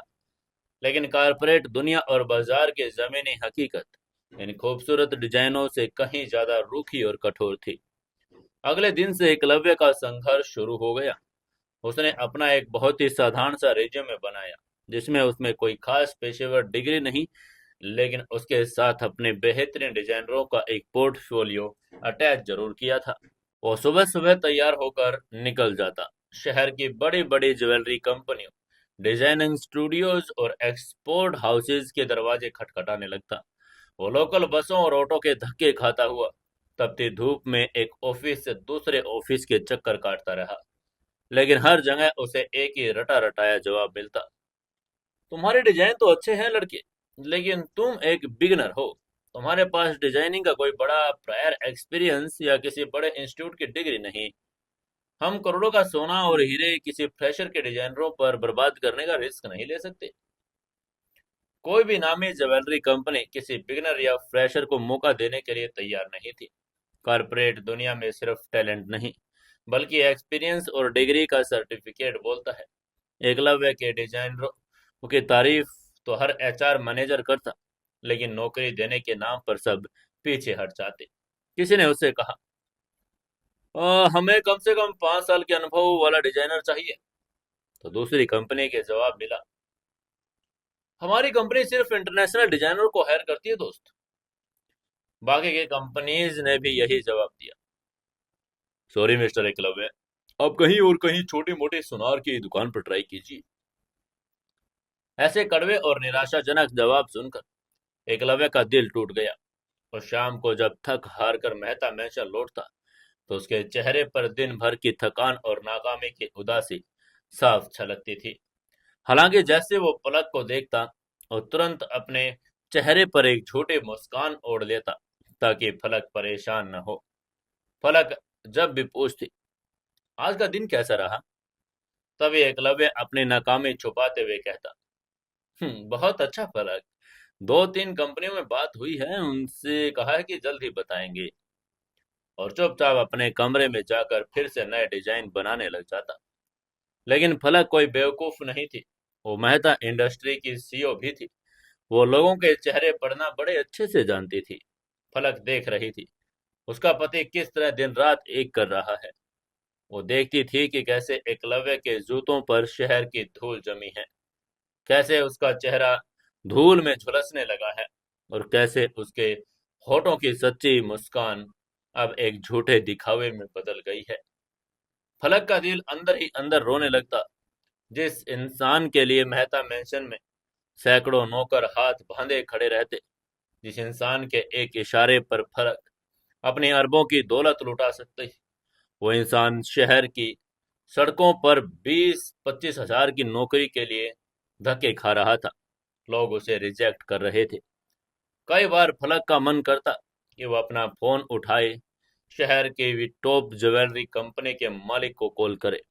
लेकिन कारपोरेट दुनिया और बाजार की जमीनी हकीकत इन खूबसूरत डिजाइनों से कहीं ज्यादा रूखी और कठोर थी। अगले दिन से एकलव्य का संघर्ष शुरू हो गया। उसने अपना एक बहुत ही साधारण सा रिज्यूमे बनाया, जिसमें उसमें कोई खास पेशेवर डिग्री नहीं, लेकिन उसके साथ अपने बेहतरीन डिजाइनरों का एक पोर्टफोलियो अटैच जरूर किया था। वो सुबह सुबह तैयार होकर निकल जाता। शहर की बड़ी बड़ी ज्वेलरी कंपनियों, डिजाइनिंग स्टूडियोज और एक्सपोर्ट हाउसेज के दरवाजे खटखटाने लगता। वो लोकल बसों और ऑटो के धक्के खाता हुआ तपती धूप में एक ऑफिस से दूसरे ऑफिस के चक्कर काटता रहा, लेकिन हर जगह उसे एक ही रटा रटाया जवाब मिलता, तुम्हारे डिजाइन तो अच्छे हैं लड़के, लेकिन तुम एक बिगनर हो। तुम्हारे पास डिजाइनिंग का कोई बड़ा प्रायर एक्सपीरियंस या किसी बड़े इंस्टीट्यूट की डिग्री नहीं। हम करोड़ों का सोना और हीरे किसी फ्रेशर के डिजाइनरों पर बर्बाद करने का रिस्क नहीं ले सकते। कोई भी नामी ज्वेलरी कंपनी किसी बिगनर या फ्रेशर को मौका देने के लिए तैयार नहीं थी। कॉर्पोरेट दुनिया में सिर्फ टैलेंट नहीं, बल्कि एक्सपीरियंस और डिग्री का सर्टिफिकेट बोलता है। एकलव्य के डिजाइनरों की तारीफ तो हर एचआर मैनेजर करता, लेकिन नौकरी देने के नाम पर सब पीछे हट जाते। किसी ने उससे कहा, हमें कम से कम 5 साल के अनुभव वाला डिजाइनर चाहिए। तो दूसरी कंपनी के जवाब मिला, हमारी कंपनी सिर्फ इंटरनेशनल डिजाइनर को हायर करती है दोस्त। बाकी की कंपनीज ने भी यही जवाब दिया, सॉरी मिस्टर एकलव्य, अब कहीं और कहीं छोटी मोटी सुनार की दुकान पर ट्राई कीजिए। ऐसे कड़वे और निराशाजनक जवाब सुनकर एकलव्य का दिल टूट गया और शाम को जब थक हार कर मेहता मैंशन लौटता, तो उसके चेहरे पर दिन भर की थकान और नाकामी की उदासी साफ झलकती थी। हालांकि जैसे वो पलक को देखता और तुरंत अपने चेहरे पर एक छोटी मुस्कान ओढ़ लेता, ताकि फलक परेशान न हो। फलक जब भी पूछती, आज का दिन कैसा रहा, तभी एकलव्य अपनी नाकामी छुपाते हुए कहता, बहुत अच्छा फलक, 2-3 कंपनियों में बात हुई है, उनसे कहा है कि जल्द ही बताएंगे। और चुपचाप अपने कमरे में जाकर फिर से नए डिजाइन बनाने लग जाता। लेकिन फलक कोई बेवकूफ नहीं थी। वो मेहता इंडस्ट्री की सीईओ भी थी। वो लोगों के चेहरे पढ़ना बड़े अच्छे से जानती थी। फलक देख रही थी उसका पति किस तरह दिन रात एक कर रहा है। वो देखती थी कि कैसे एकलव्य के जूतों पर शहर की धूल जमी है, कैसे उसका चेहरा धूल में झुलसने लगा है, और कैसे उसके होठों की सच्ची मुस्कान अब एक झूठे दिखावे में बदल गई है। फलक का दिल अंदर ही अंदर रोने लगता। जिस इंसान के लिए मेहता मेंशन में सैकड़ों नौकर हाथ बांधे खड़े रहते, जिस इंसान के एक इशारे पर फलक अपनी अरबों की दौलत लुटा सकते, वो इंसान शहर की सड़कों पर 20-25 हजार की नौकरी के लिए धक्के खा रहा था। लोग उसे रिजेक्ट कर रहे थे। कई बार फलक का मन करता कि वो अपना फोन उठाए, शहर के भी टॉप ज्वेलरी कंपनी के मालिक को कॉल करे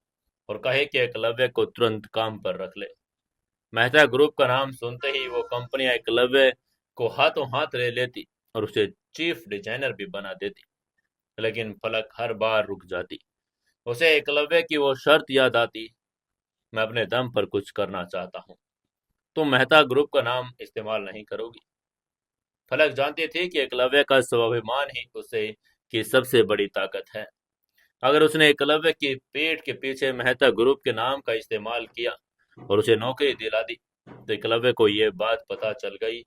और कहे कि एकलव्य को तुरंत काम पर रख ले। मेहता ग्रुप का नाम सुनते ही वो कंपनियां एकलव्य को हाथों हाथ ले लेती और उसे चीफ डिजाइनर भी बना देती। लेकिन फलक हर बार रुक जाती। उसे एकलव्य की वो शर्त याद आती, मैं अपने दम पर कुछ करना चाहता हूँ, तुम मेहता ग्रुप का नाम इस्तेमाल नहीं करोगी। फलक जानती थी कि एकलव्य का स्वाभिमान ही उसे की सबसे बड़ी ताकत है। अगर उसने एकलव्य की पीठ के पीछे मेहता ग्रुप के नाम का इस्तेमाल किया और उसे नौकरी दिला दी, तो एकलव्य को ये बात पता चल गई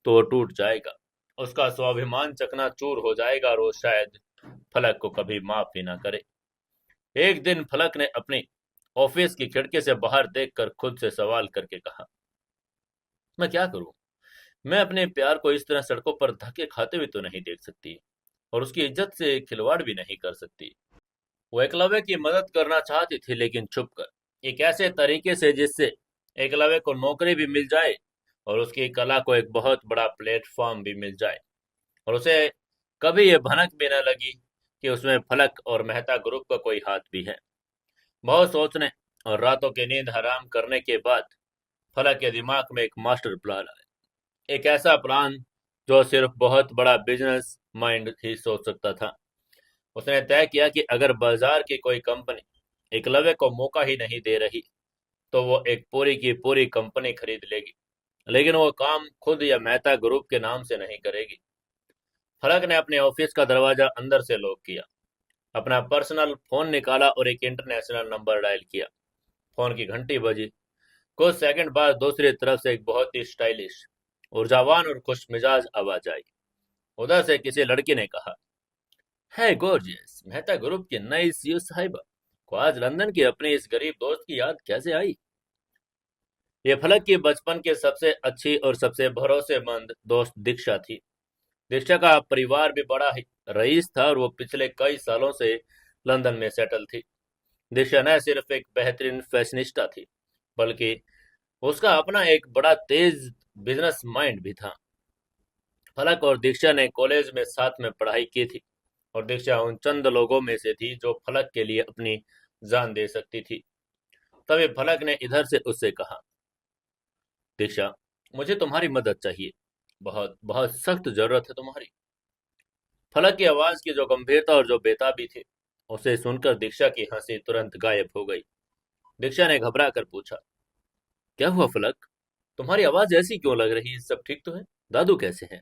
तो वो टूट जाएगा। उसका स्वाभिमान चकनाचूर हो जाएगा और वो शायद फलक को कभी माफ भी ना करे। एक दिन फलक ने अपनी ऑफिस की खिड़की से बाहर देखकर खुद से सवाल करके कहा, मैं क्या करूं? मैं अपने प्यार को इस तरह सड़कों पर धक्के खाते हुए तो नहीं देख सकती और उसकी इज्जत से खिलवाड़ भी नहीं कर सकती। वो एकलव्य की मदद करना चाहती थी, लेकिन छुप कर, एक ऐसे तरीके से जिससे एकलव्य को नौकरी भी मिल जाए और उसकी कला को एक बहुत बड़ा प्लेटफॉर्म भी मिल जाए और उसे कभी ये भनक भी न लगी कि उसमें फलक और मेहता ग्रुप का कोई हाथ भी है। बहुत सोचने और रातों की नींद हराम करने के बाद फलक के दिमाग में एक मास्टर प्लान आया। एक ऐसा प्लान जो सिर्फ बहुत बड़ा बिजनेस माइंड ही सोच सकता था। उसने तय किया कि अगर बाजार की कोई कंपनी एकलव्य को मौका ही नहीं दे रही, तो वो एक पूरी की पूरी कंपनी खरीद लेगी। लेकिन वो काम खुद या मेहता ग्रुप के नाम से नहीं करेगी। फलक ने अपने ऑफिस का दरवाजा अंदर से लॉक किया, अपना पर्सनल फोन निकाला और एक इंटरनेशनल नंबर डायल किया। फोन की घंटी बजी। कुछ सेकंड बाद दूसरी तरफ से एक बहुत ही स्टाइलिश, ऊर्जावान और खुश मिजाज आवाज आई। उधर से किसी लड़की ने कहा, है गॉर्जियस, मेहता ग्रुप की नई सीईओ साहिबा को आज लंदन की अपने इस गरीब दोस्त की याद कैसे आई? ये फलक की बचपन की सबसे अच्छी और सबसे भरोसेमंद दोस्त दीक्षा थी। दीक्षा का परिवार भी बड़ा ही रईस था और वो पिछले कई सालों से लंदन में सेटल थी। दीक्षा न सिर्फ एक बेहतरीन फैशनिस्टा थी, बल्कि उसका अपना एक बड़ा तेज बिजनेस माइंड भी था। फलक और दीक्षा ने कॉलेज में साथ में पढ़ाई की थी और दीक्षा उन चंद लोगों में से थी जो फलक के लिए अपनी जान दे सकती थी। तभी फलक ने इधर से उससे कहा, दीक्षा, मुझे तुम्हारी मदद चाहिए, बहुत बहुत सख्त जरूरत है तुम्हारी। फलक की आवाज की जो गंभीरता और जो बेताबी थी, उसे सुनकर दीक्षा की हंसी तुरंत गायब हो गई। दीक्षा ने घबरा कर पूछा, क्या हुआ फलक? तुम्हारी आवाज ऐसी क्यों लग रही है? सब ठीक तो है? दादू कैसे हैं?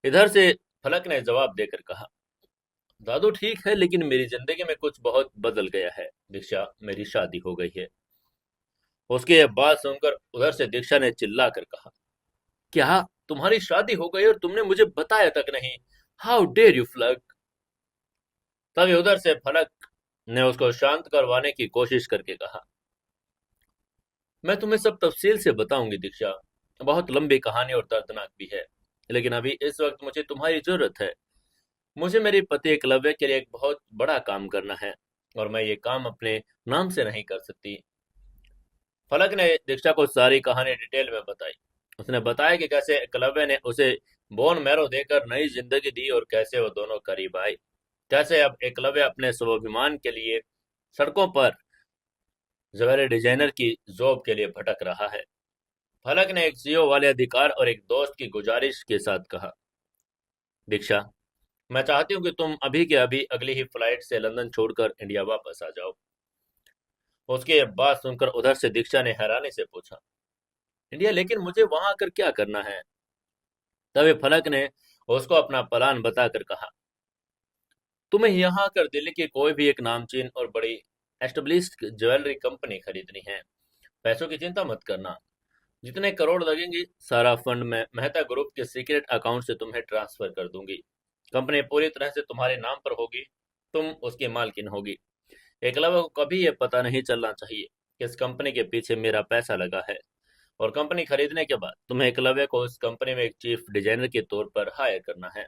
इधर से फलक ने जवाब देकर कहा, दादू ठीक है, लेकिन मेरी जिंदगी में कुछ बहुत बदल गया है। दीक्षा, मेरी शादी हो गई है। उसकी ये बात सुनकर उधर से दीक्षा ने चिल्ला कर कहा, क्या तुम्हारी शादी हो गई और तुमने मुझे बताया तक नहीं? हाउ डेयर यू फलक? तभी उधर से फलक ने उसको शांत करवाने की कोशिश करके कहा, मैं तुम्हें सब तफसील से बताऊंगी दीक्षा, बहुत लंबी कहानी और दर्दनाक भी है, लेकिन अभी इस वक्त मुझे तुम्हारी जरूरत है। मुझे मेरे पति एकलव्य के लिए एक बहुत बड़ा काम करना है और मैं ये काम अपने नाम से नहीं कर सकती। फलक ने दीक्षा को सारी कहानी डिटेल में बताई। उसने बताया कि कैसे एकलव्य ने उसे बोन मैरो देकर नई जिंदगी दी और कैसे वो दोनों करीब आए। कैसे अब एकलव्य अपने स्वाभिमान के लिए सड़कों पर ज्वेलरी डिजाइनर की जॉब के लिए भटक रहा है। फलक ने एक सीईओ वाले अधिकार और एक दोस्त की गुजारिश के साथ कहा, दीक्षा, मैं चाहती हूँ कि तुम अभी के अभी अगली ही फ्लाइट से लंदन छोड़कर इंडिया वापस आ जाओ। उसकी ये बात सुनकर उधर से दीक्षा ने हैरानी से पूछा, इंडिया? लेकिन मुझे वहां आकर क्या करना है? तभी फलक ने उसको अपना प्लान बताकर कहा, तुम्हें यहाँ आकर दिल्ली की कोई भी एक नामचीन और बड़ी एस्टेब्लिश्ड ज्वेलरी कंपनी खरीदनी है। पैसों की चिंता मत करना, जितने करोड़ लगेंगे सारा फंड मैं मेहता ग्रुप के सीक्रेट अकाउंट से तुम्हें ट्रांसफर कर दूंगी। कंपनी पूरी तरह से तुम्हारे नाम पर होगी, तुम उसकी मालकिन होगी। एकलव्य को कभी ये पता नहीं चलना चाहिए कि इस कंपनी के पीछे मेरा पैसा लगा है। और कंपनी खरीदने के बाद तुम्हें एकलव्य को उस कंपनी में एक चीफ डिजाइनर के तौर पर हायर करना है।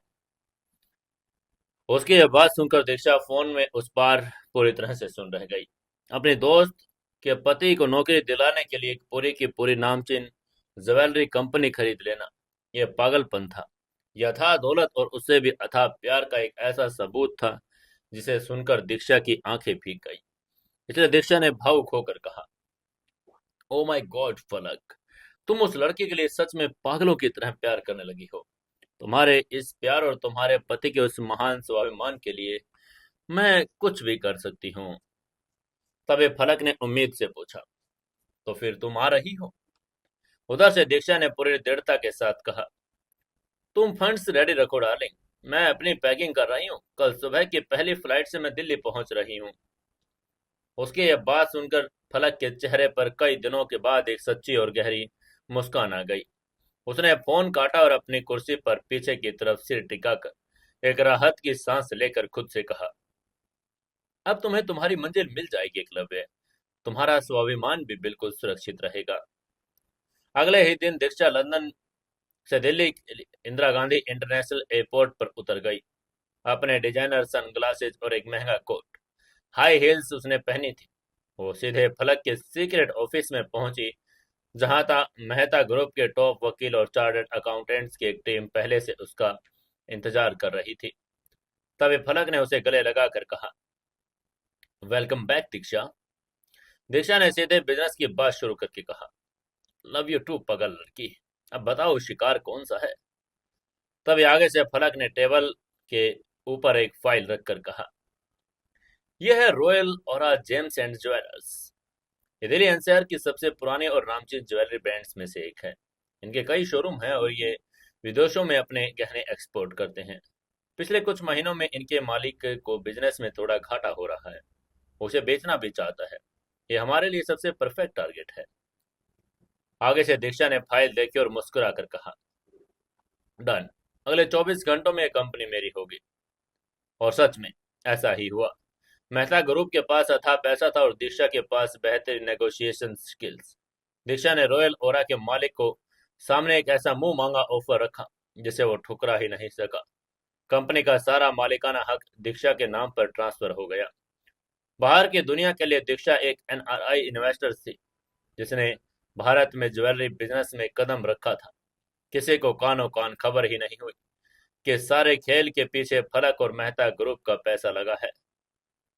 उसकी यह बात सुनकर दीक्षा फोन में उस पार पूरी तरह से सुन रह गई। अपने दोस्त के पति को नौकरी दिलाने के लिए एक पूरी की पूरी नामचीन ज्वेलरी कंपनी खरीद लेना, यह पागलपन था। यह था दौलत और उससे भी अथाह प्यार का एक ऐसा सबूत था जिसे सुनकर दीक्षा की आंखें भीग गई। इसलिए दीक्षा ने भावुक होकर कहा, ओ माय गॉड फलक, तुम उस लड़के के लिए सच में पागलों की तरह प्यार करने लगी हो। तुम्हारे इस प्यार और तुम्हारे पति के उस महान स्वाभिमान के लिए मैं कुछ भी कर सकती हूँ। तभी फलक ने उम्मीद से पूछा, तो फिर तुम आ रही हो? उधर से दीक्षा ने पूरी दृढ़ता के साथ कहा, तुम फंड्स रेडी रखो डार्लिंग, मैं अपनी पैकिंग कर रही हूँ, कल सुबह की पहली फ्लाइट से मैं दिल्ली पहुंच रही हूँ। उसकी यह बात सुनकर फलक के चेहरे पर कई दिनों के बाद एक सच्ची और गहरी मुस्कान आ गई। उसने फोन काटा और अपनी कुर्सी पर पीछे की तरफ सिर टिकाकर एक राहत की सांस लेकर खुद से कहा, अब तुम्हें तुम्हारी मंजिल मिल जाएगी एकलव्य। तुम्हारा स्वाभिमान भी बिल्कुल सुरक्षित रहेगा। अगले ही दिन दीक्षा लंदन से दिल्ली इंदिरा गांधी इंटरनेशनल एयरपोर्ट पर उतर गई। अपने डिजाइनर सनग्लासेस और एक महंगा कोट, हाई हील्स उसने पहनी थी। वो सीधे फलक के सीक्रेट ऑफिस में पहुंची, जहां था मेहता ग्रुप के टॉप वकील और चार्टर्ड अकाउंटेंट्स की एक टीम पहले से उसका इंतजार कर रही थी। तभी फलक ने उसे गले लगाकर कहा, वेलकम बैक दीक्षा। दीक्षा ने सीधे बिजनेस की बात शुरू करके कहा, लव यू टू पगल लड़की, अब बताओ शिकार कौन सा है? तभी आगे से फलक ने टेबल के ऊपर एक फाइल रखकर कहा, यह है royal aura James and jewellers. ये दिल्ली एनसीआर की सबसे पुरानी और नामचीन ज्वेलरी ब्रांड्स में से एक है। इनके कई शोरूम हैं और ये विदेशों में अपने गहने एक्सपोर्ट करते हैं। पिछले कुछ महीनों में इनके मालिक को बिजनेस में थोड़ा घाटा हो रहा है। वो उसे बेचना भी चाहता है। ये हमारे लिए सबसे परफेक्ट टारगेट है। आगे से दीक्षा ने फाइल देखी और मुस्कुराकर कहा, डन। अगले 24 घंटों में ये कंपनी मेरी होगी। और सच में ऐसा ही हुआ। मेहता ग्रुप के पास अथाह पैसा था और दीक्षा के पास बेहतरीन नेगोशिएशन स्किल्स। दीक्षा ने रॉयल ओरा के मालिक को सामने एक ऐसा मुंह मांगा ऑफर रखा जिसे वो ठुकरा ही नहीं सका। कंपनी का सारा मालिकाना हक दीक्षा के नाम पर ट्रांसफर हो गया। बाहर की दुनिया के लिए दीक्षा एक एनआरआई इन्वेस्टर थी, जिसने भारत में ज्वेलरी बिजनेस में कदम रखा था। किसी को कानो कान खबर ही नहीं हुई कि सारे खेल के पीछे फलक और मेहता ग्रुप का पैसा लगा है।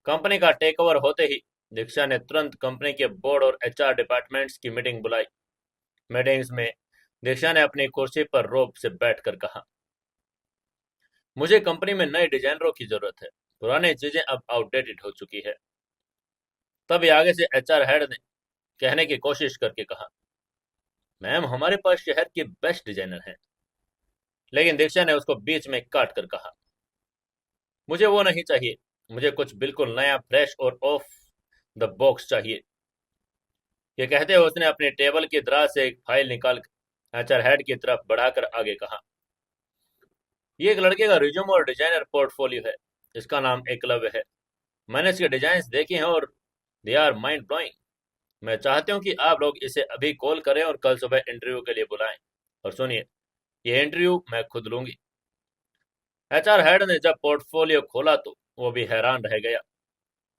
कंपनी का टेक ओवर होते ही दीक्षा ने तुरंत कंपनी के बोर्ड और एचआर डिपार्टमेंट्स की मीटिंग बुलाई। मीटिंग्स में दीक्षा ने अपनी कुर्सी पर रोब से बैठकर कहा, मुझे कंपनी में नए डिजाइनरों की जरूरत है। पुरानी चीजें अब आउटडेटेड हो चुकी है। तभी आगे से एचआर हेड ने कहने की कोशिश करके कहा, मैम हमारे पास शहर के बेस्ट डिजाइनर हैं। लेकिन दीक्षा ने उसको बीच में काट कर कहा, मुझे वो नहीं चाहिए। मुझे कुछ बिल्कुल नया, फ्रेश और ऑफ द बॉक्स चाहिए। ये कहते हुए उसने अपने टेबल की दराज से एक फाइल निकाल एचआर हेड की तरफ बढ़ाकर आगे कहा, ये एक लड़के का रिज्यूम और डिजाइनर पोर्टफोलियो है। इसका नाम एकलव्य है। मैंने इसके डिजाइन देखे हैं और दे आर माइंड ब्लोइंग। मैं चाहती हूँ कि आप लोग इसे अभी कॉल करें और कल सुबह इंटरव्यू के लिए बुलाएं। और सुनिए, ये इंटरव्यू मैं खुद लूंगी। एचआर हेड ने जब पोर्टफोलियो खोला तो वो भी हैरान रह गया।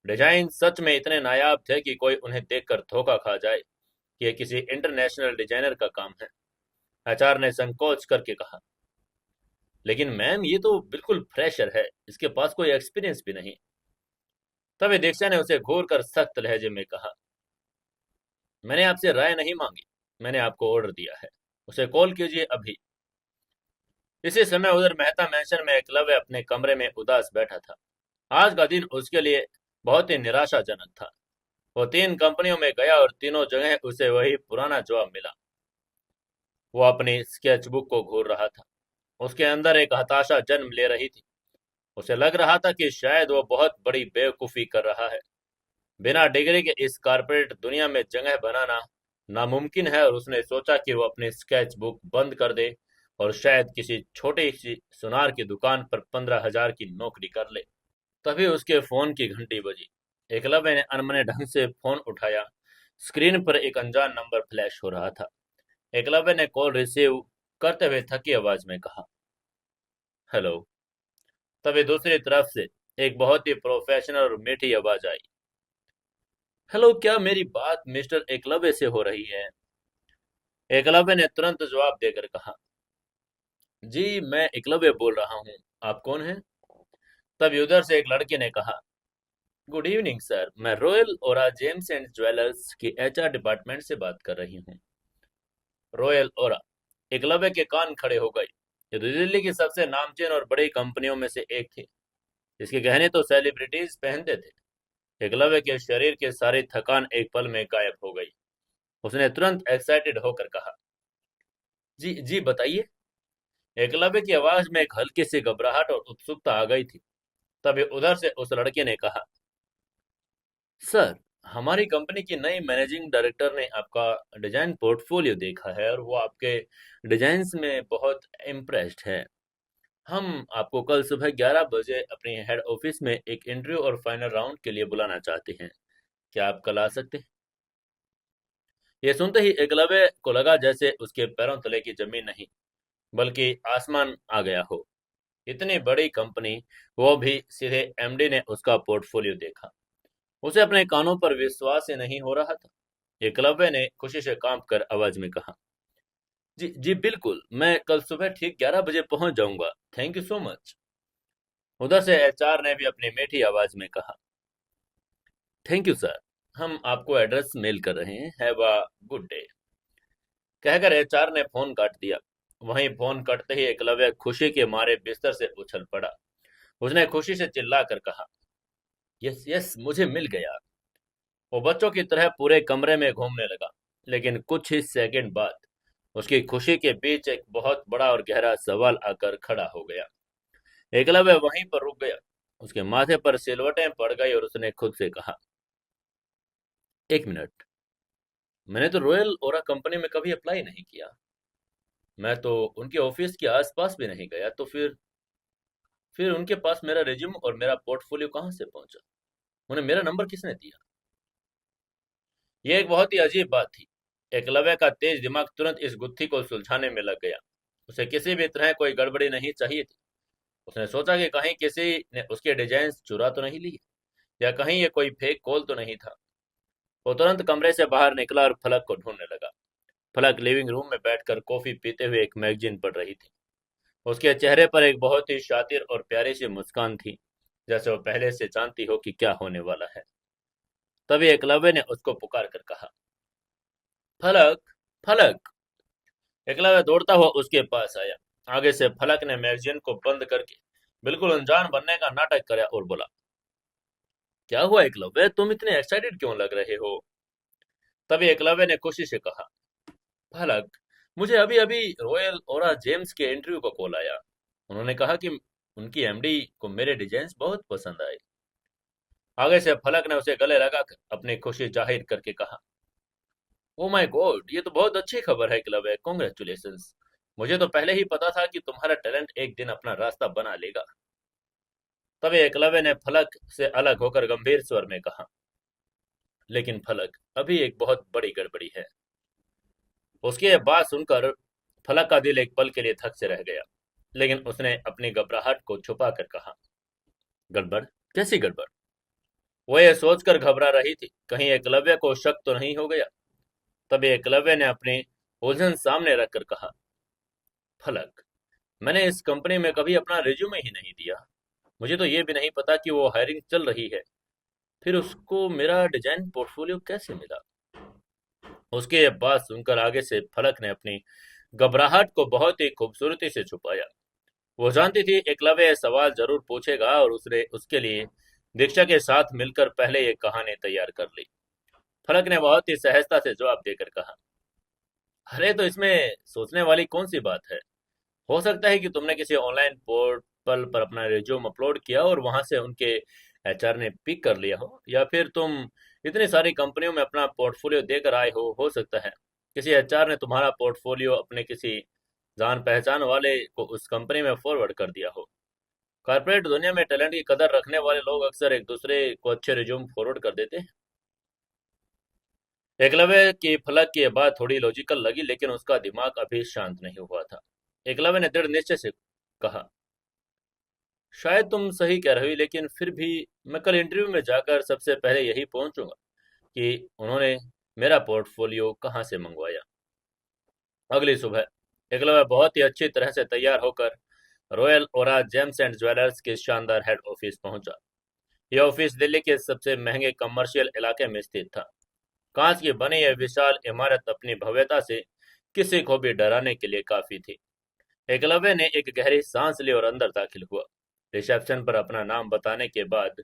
डिजाइन सच में इतने नायाब थे कि कोई उन्हें देखकर धोखा खा जाए कि ये किसी इंटरनेशनल डिजाइनर का काम है। एचआर ने संकोच करके कहा, लेकिन मैम ये तो बिल्कुल फ्रेशर है, इसके पास कोई एक्सपीरियंस भी नहीं। तभी दीक्षा ने उसे घूर कर सख्त लहजे में कहा, मैंने आपसे राय नहीं मांगी, मैंने आपको ऑर्डर दिया है। उसे कॉल कीजिए अभी। इसी समय उधर मेहता मैंशन में एकलव्य अपने कमरे में उदास बैठा था। आज का दिन उसके लिए बहुत ही निराशाजनक था। वो 3 कंपनियों में गया और तीनों जगह उसे वही पुराना जवाब मिला। वो अपनी स्केचबुक को घूर रहा था। उसके अंदर एक हताशा जन्म ले रही थी। उसे लग रहा था कि शायद वो बहुत बड़ी बेवकूफ़ी कर रहा है। बिना डिग्री के इस कॉर्पोरेट दुनिया में जगह बनाना नामुमकिन है और उसने सोचा कि वो अपनी स्केच बुक बंद कर दे और शायद किसी छोटी सी सुनार की दुकान पर 15,000 की नौकरी कर ले। तभी उसके फोन की घंटी बजी। एकलव्य ने अनमने ढंग से फोन उठाया। स्क्रीन पर एक अनजान नंबर फ्लैश हो रहा था। एकलव्य ने कॉल रिसीव करते हुए थकी आवाज में कहा, हेलो। तभी दूसरी तरफ से एक बहुत ही प्रोफेशनल और मीठी आवाज आई, हेलो, क्या मेरी बात मिस्टर एकलव्य से हो रही है? एकलव्य ने तुरंत जवाब देकर कहा, जी मैं एकलव्य बोल रहा हूँ। आप कौन हैं? तभी उधर से एक लड़के ने कहा, गुड इवनिंग सर, मैं royal aura James and jewellers की एचआर डिपार्टमेंट से बात कर रही हूँ। रॉयल ओरा। एकलव्य के कान खड़े हो गए। ये तो दिल्ली की सबसे नामचीन और बड़ी कंपनियों में से एक थी। इसके गहने तो सेलिब्रिटीज पहनते थे। एकलव्य के शरीर की सारी थकान एक पल में गायब हो गई। उसने तुरंत एक्साइटेड होकर कहा, जी जी बताइए। एकलव्य की आवाज में एक हल्की सी घबराहट और उत्सुकता आ गई थी। तभी उधर से उस लड़के ने कहा, सर, हमारी कंपनी की नई मैनेजिंग डायरेक्टर ने आपका डिजाइन पोर्टफोलियो देखा है और वो आपके डिजाइन्स में बहुत इम्प्रेस्ड है। हम आपको कल सुबह 11 बजे अपने हेड ऑफिस में एक इंटरव्यू और फाइनल राउंड के लिए बुलाना चाहते हैं। क्या आप कल आ सकते हैं? ये सुनते ही एकलव्य को लगा जैसे उसके पैरों तले की जमीन नहीं, बल्कि आसमान आ गया हो। इतनी बड़ी कंपनी, वो भी सीधे एमडी ने उसका पोर्टफोलियो देखा। उसे अपने कानों पर विश्वास ही नहीं हो रहा था। एकलव्य ने खुशी से कांप कर आवाज में कहा, जी जी बिल्कुल, मैं कल सुबह ठीक 11 बजे पहुंच जाऊंगा। Thank you so much. उधर से एचआर ने भी अपनी मीठी आवाज में कहा, थैंक यू सर, हम आपको एड्रेस मेल कर रहे हैं। Have a good day. कहकर एचआर ने फोन काट दिया। वहीं फोन कटते ही एकलव्य खुशी के मारे बिस्तर से उछल पड़ा। उसने खुशी से चिल्लाकर कहा, यस यस, मुझे मिल गया। वो बच्चों की तरह पूरे कमरे में घूमने लगा। लेकिन कुछ ही सेकंड बाद उसकी खुशी के बीच एक बहुत बड़ा और गहरा सवाल आकर खड़ा हो गया। एकलव्य वहीं पर रुक गया। उसके माथे पर सिलवटें पड़ गई और उसने खुद से कहा, एक मिनट, मैंने तो रॉयल ओरा कंपनी में कभी अप्लाई नहीं किया। मैं तो उनके ऑफिस के आसपास भी नहीं गया। तो फिर उनके पास मेरा रिज्यूम और मेरा पोर्टफोलियो कहाँ से पहुंचा? उन्हें मेरा नंबर किसने दिया? यह एक बहुत ही अजीब बात थी। एकलव्य का तेज दिमाग तुरंत इस गुत्थी को सुलझाने में लग गया। उसे किसी भी तरह कोई गड़बड़ी नहीं चाहिए थी। उसने सोचा कि कहीं किसी ने उसके डिजाइन चुरा तो नहीं लिए, या कहीं ये कोई फेक कॉल तो नहीं था। वो तुरंत कमरे से बाहर निकला और फलक को ढूंढने लगा। फलक लिविंग रूम में बैठकर कॉफी पीते हुए एक मैगजीन पढ़ रही थी। उसके चेहरे पर एक बहुत ही शातिर और प्यारी सी मुस्कान थी, जैसे वो पहले से जानती हो कि क्या होने वाला है। तभी एकलव्य ने उसको पुकार कर कहा, फलक, फलक। एकलव्य दौड़ता हुआ उसके पास आया। आगे से फलक ने मैगजीन को बंद करके बिल्कुल अनजान बनने का नाटक कराया और बोला, क्या हुआ एकलव्य, तुम इतने एक्साइटेड क्यों लग रहे हो? तभी एकलव्य ने खुशी से कहा, फलक, मुझे अभी अभी रॉयल ओरा जेम्स के इंटरव्यू का कॉल आया। उन्होंने कहा कि उनकी एमडी को मेरे डिजाइन बहुत पसंद आए। आगे से फलक ने उसे गले लगाकर अपनी खुशी जाहिर करके कहा, ओ माय गॉड, ये तो बहुत अच्छी खबर है एकलव्य, कॉन्ग्रेचुलेशंस। मुझे तो पहले ही पता था कि तुम्हारा टैलेंट एक दिन अपना रास्ता बना लेगा। तभी एकलव्य ने फलक से अलग होकर गंभीर स्वर में कहा, लेकिन फलक, अभी एक बहुत बड़ी गड़बड़ी है। उसकी ये बात सुनकर फलक का दिल एक पल के लिए थक से रह गया। लेकिन उसने अपनी घबराहट को छुपा कर कहा, गड़बड़? कैसी गड़बड़? वो ये सोचकर घबरा रही थी, कहीं एकलव्य को शक तो नहीं हो गया। तभी एकलव्य ने अपनी उलझन सामने रखकर कहा, फलक, मैंने इस कंपनी में कभी अपना रिज्यूमे ही नहीं दिया। मुझे तो ये भी नहीं पता कि वो हायरिंग चल रही है। फिर उसको मेरा डिजाइन पोर्टफोलियो कैसे मिला? उसके ये बात सुनकर आगे से फलक ने अपनी घबराहट को बहुत ही खूबसूरती से छुपाया। वो जानती थी एकलव्य ये सवाल जरूर पूछेगा और उसने उसके लिए दीक्षा के साथ मिलकर पहले ये कहानी तैयार कर ली। फलक ने बहुत ही सहजता से जवाब देकर कहा, अरे तो इसमें सोचने वाली कौन सी बात है? हो सकता है कि तुमने किसी ऑनलाइन पोर्टल पर अपना रिज्यूम अपलोड किया और वहां से उनके एचआर ने पिक कर लिया हो, या फिर तुम इतनी सारी कंपनियों में अपना पोर्टफोलियो देकर आए हो सकता है किसी एचआर ने तुम्हारा पोर्टफोलियो अपने किसी जान पहचान वाले को उस कंपनी में फॉरवर्ड कर दिया हो। कॉर्पोरेट दुनिया में टैलेंट की कदर रखने वाले लोग अक्सर एक दूसरे को अच्छे रिज्यूम फॉरवर्ड कर देते हैं। एकलव्य की फलक की यह बात थोड़ी लॉजिकल लगी, लेकिन उसका दिमाग अभी शांत नहीं हुआ था। एकलव्य ने दृढ़ निश्चय से कहा, शायद तुम सही कह रही हो, लेकिन फिर भी मैं कल इंटरव्यू में जाकर सबसे पहले यही पहुंचूंगा कि उन्होंने मेरा पोर्टफोलियो कहाँ से मंगवाया। अगली सुबह एकलव्य बहुत ही अच्छी तरह से तैयार होकर royal aura James and jewellers के शानदार हेड ऑफिस पहुंचा। यह ऑफिस दिल्ली के सबसे महंगे कमर्शियल इलाके में स्थित था। कांच की बनी यह विशाल इमारत अपनी भव्यता से किसी को भी डराने के लिए काफी थी। एकलव्य ने एक गहरी सांस ली और अंदर दाखिल हुआ। रिसेप्शन पर अपना नाम बताने के बाद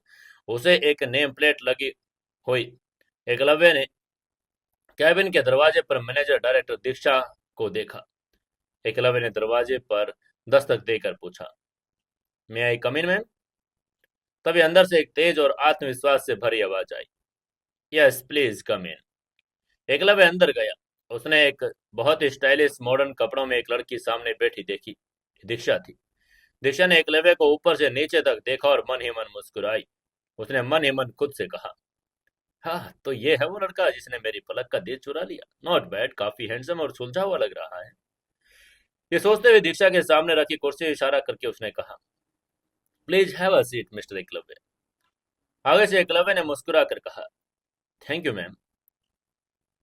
उसे एक नेम प्लेट लगी हुई एकलव्य ने कैबिन के दरवाजे पर मैनेजर डायरेक्टर दीक्षा को देखा। एकलव्य ने दरवाजे पर दस्तक देकर पूछा, मैं आई कम इन मैम? तभी अंदर से एक तेज और आत्मविश्वास से भरी आवाज आई, यस प्लीज कम इन। एकलव्य अंदर गया। उसने एक बहुत ही स्टाइलिश मॉडर्न कपड़ों में एक लड़की सामने बैठी देखी। दीक्षा थी। दीक्षा ने एकलव्य को ऊपर से नीचे तक देखा और मन ही मन मुस्कुराई। उसने मन ही मन खुद से कहा, हाँ तो ये है वो लड़का जिसने मेरी पलक का दिल चुरा लिया। नॉट बैड, काफी हैंडसम और सुलझा हुआ लग रहा है। ये सोचते हुए दीक्षा के सामने रखी कुर्सी इशारा करके उसने कहा, please have a seat mister Eklavya. आगे से एकलव्य ने मुस्कुरा कर कहा, थैंक यू मैम।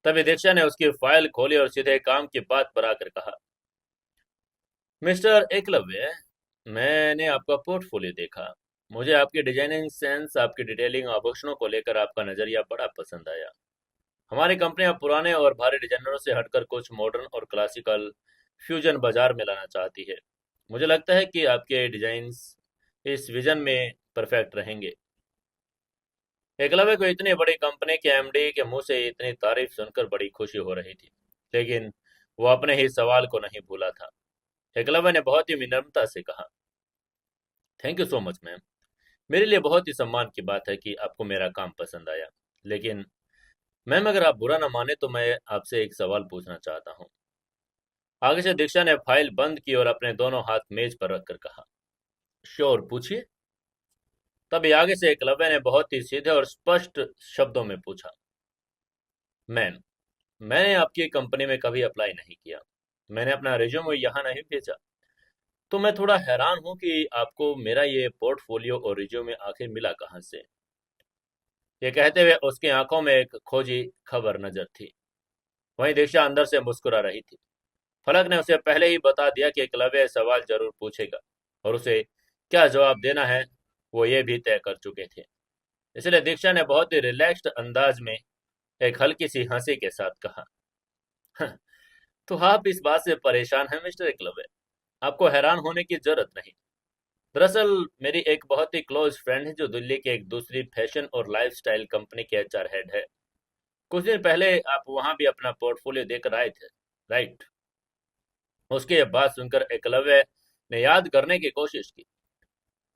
तभी दीक्षा ने उसकी फाइल खोली और सीधे काम की बात पर आकर कहा, मिस्टर एकलव्य, मैंने आपका पोर्टफोलियो देखा। मुझे आपकी डिजाइनिंग सेंस, आपकी डिटेलिंग, आभूषणों को लेकर आपका नजरिया बड़ा पसंद आया। हमारी कंपनी अब पुराने और भारी डिजाइनरों से हटकर कुछ मॉडर्न और क्लासिकल फ्यूजन बाजार में लाना चाहती है। मुझे लगता है कि आपके डिजाइन्स इस विजन में परफेक्ट रहेंगे। एकलव्य को इतनी बड़ी कंपनी के एमडी के मुंह से इतनी तारीफ सुनकर बड़ी खुशी हो रही थी, लेकिन वो अपने ही सवाल को नहीं भूला था। एकलव्य ने बहुत ही विनम्रता से कहा, thank you so much ma'am. मेरे लिए बहुत ही सम्मान की बात है कि आपको मेरा काम पसंद आया, लेकिन मैम अगर आप बुरा ना माने तो मैं आपसे एक सवाल पूछना चाहता हूँ। आगे से दीक्षा ने फाइल बंद की और अपने दोनों हाथ मेज पर रखकर कहा, श्योर पूछिए। तभी आगे से एकलव्य ने बहुत ही सीधे और स्पष्ट शब्दों में पूछा, मैम मैंने आपकी कंपनी में कभी अप्लाई नहीं किया। मैंने अपना रिज्यूमे यहाँ नहीं भेजा। तो मैं थोड़ा हैरान हूँ कि आपको मेरा ये पोर्टफोलियो और रिज्यूमे आखिर मिला कहाँ से। ये कहते हुए उसकी आंखों में एक खोजी खबर नजर थी। वहीं दीक्षा अंदर से मुस्कुरा रही थी। फलक ने उसे पहले ही बता दिया कि एकलव्य सवाल जरूर पूछेगा और उसे क्या जवाब देना है वो ये भी तय कर चुके थे। इसलिए दीक्षा ने बहुत ही रिलैक्स्ड अंदाज में एक हल्की सी हंसी के साथ कहा, "हाँ, तो आप इस बात से परेशान हैं मिस्टर एकलव्य? आपको हैरान होने की जरूरत नहीं। दरअसल मेरी एक बहुत ही क्लोज फ्रेंड है जो दिल्ली के एक दूसरी फैशन और लाइफस्टाइल कंपनी के एचआर हेड है। कुछ दिन पहले आप वहां भी अपना पोर्टफोलियो देकर आए थे, राइट?" उसकी ये बात सुनकर एकलव्य ने याद करने की कोशिश की।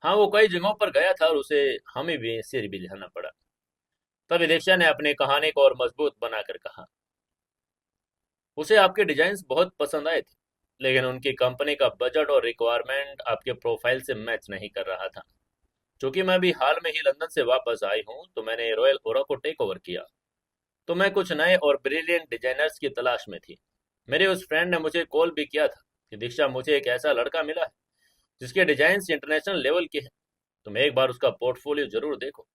हाँ, वो कई जगहों पर गया था और उसे हमें भी सिर भी हिलाना पड़ा। तभी दीक्षा ने अपनी कहानी को और मजबूत बनाकर कहा, उसे आपके डिजाइन बहुत पसंद आए थे, लेकिन उनकी कंपनी का बजट और रिक्वायरमेंट आपके प्रोफाइल से मैच नहीं कर रहा था। चूंकि मैं भी हाल में ही लंदन से वापस आई हूँ तो मैंने रॉयल ओरा को टेक ओवर किया, तो मैं कुछ नए और ब्रिलियंट डिजाइनर्स की तलाश में थी। मेरे उस फ्रेंड ने मुझे कॉल भी किया था कि दीक्षा मुझे एक ऐसा लड़का मिला है जिसके डिजाइन इंटरनेशनल लेवल के हैं, तुम एक बार उसका पोर्टफोलियो जरूर देखो।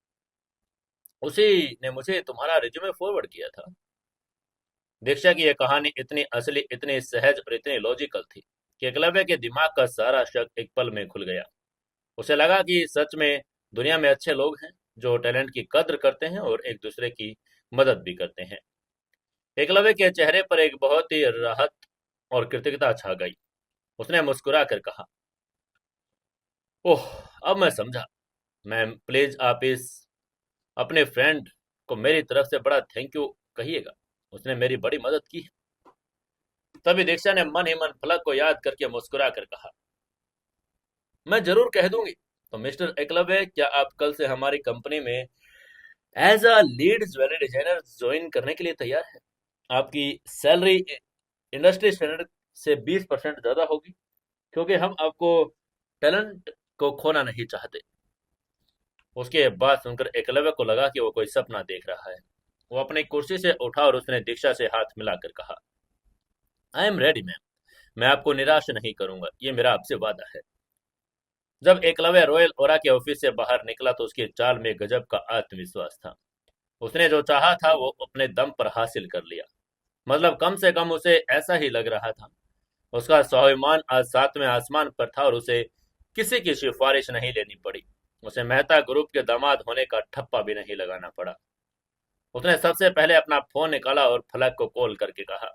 उसी ने मुझे तुम्हारा रिज्यूमे फॉरवर्ड किया था। दीक्षा की यह कहानी इतनी असली, इतनी सहज और इतनी लॉजिकल थी कि एकलव्य के दिमाग का सारा शक एक पल में खुल गया। उसे लगा कि सच में दुनिया में अच्छे लोग हैं जो टैलेंट की कद्र करते हैं और एक दूसरे की मदद भी करते हैं। एकलव्य के चेहरे पर एक बहुत ही राहत और कृतज्ञता छा गई। उसने मुस्कुरा कर कहा, ओह अब मैं समझा। मैम प्लीज आप इस अपने फ्रेंड को मेरी तरफ से बड़ा थैंक यू कहिएगा। उसने मेरी बड़ी मदद की है। तभी दीक्षा ने मन ही मन फलक को याद करके मुस्कुरा कर कहा, मैं जरूर कह दूंगी। तो मिस्टर एकलव्य, क्या आप कल से हमारी कंपनी में as a lead jewellery designer join करने के लिए तैयार हैं? आपकी सैलरी इंडस्ट्री स्टैंडर्ड से 20% ज्यादा होगी, क्योंकि हम आपको टैलेंट को खोना नहीं चाहते। उसके बात सुनकर एकलव्य को लगा कि वो कोई सपना देख रहा है। वो अपनी कुर्सी से उठा और उसने दीक्षा से हाथ मिलाकर कहा, आई एम रेडी मैम। मैं आपको निराश नहीं करूंगा, ये मेरा आपसे वादा है। जब एकलव्य रॉयल ओरा के ऑफिस से बाहर निकला तो उसकी चाल में गजब का आत्मविश्वास था। उसने जो चाहा था वो अपने दम पर हासिल कर लिया। मतलब कम से कम उसे ऐसा ही लग रहा था। उसका स्वाभिमान आज सातवें आसमान पर था और उसे किसी की सिफारिश नहीं लेनी पड़ी। उसे मेहता ग्रुप के दामाद होने का ठप्पा भी नहीं लगाना पड़ा। उसने सबसे पहले अपना फोन निकाला और फलक को कॉल करके कहा,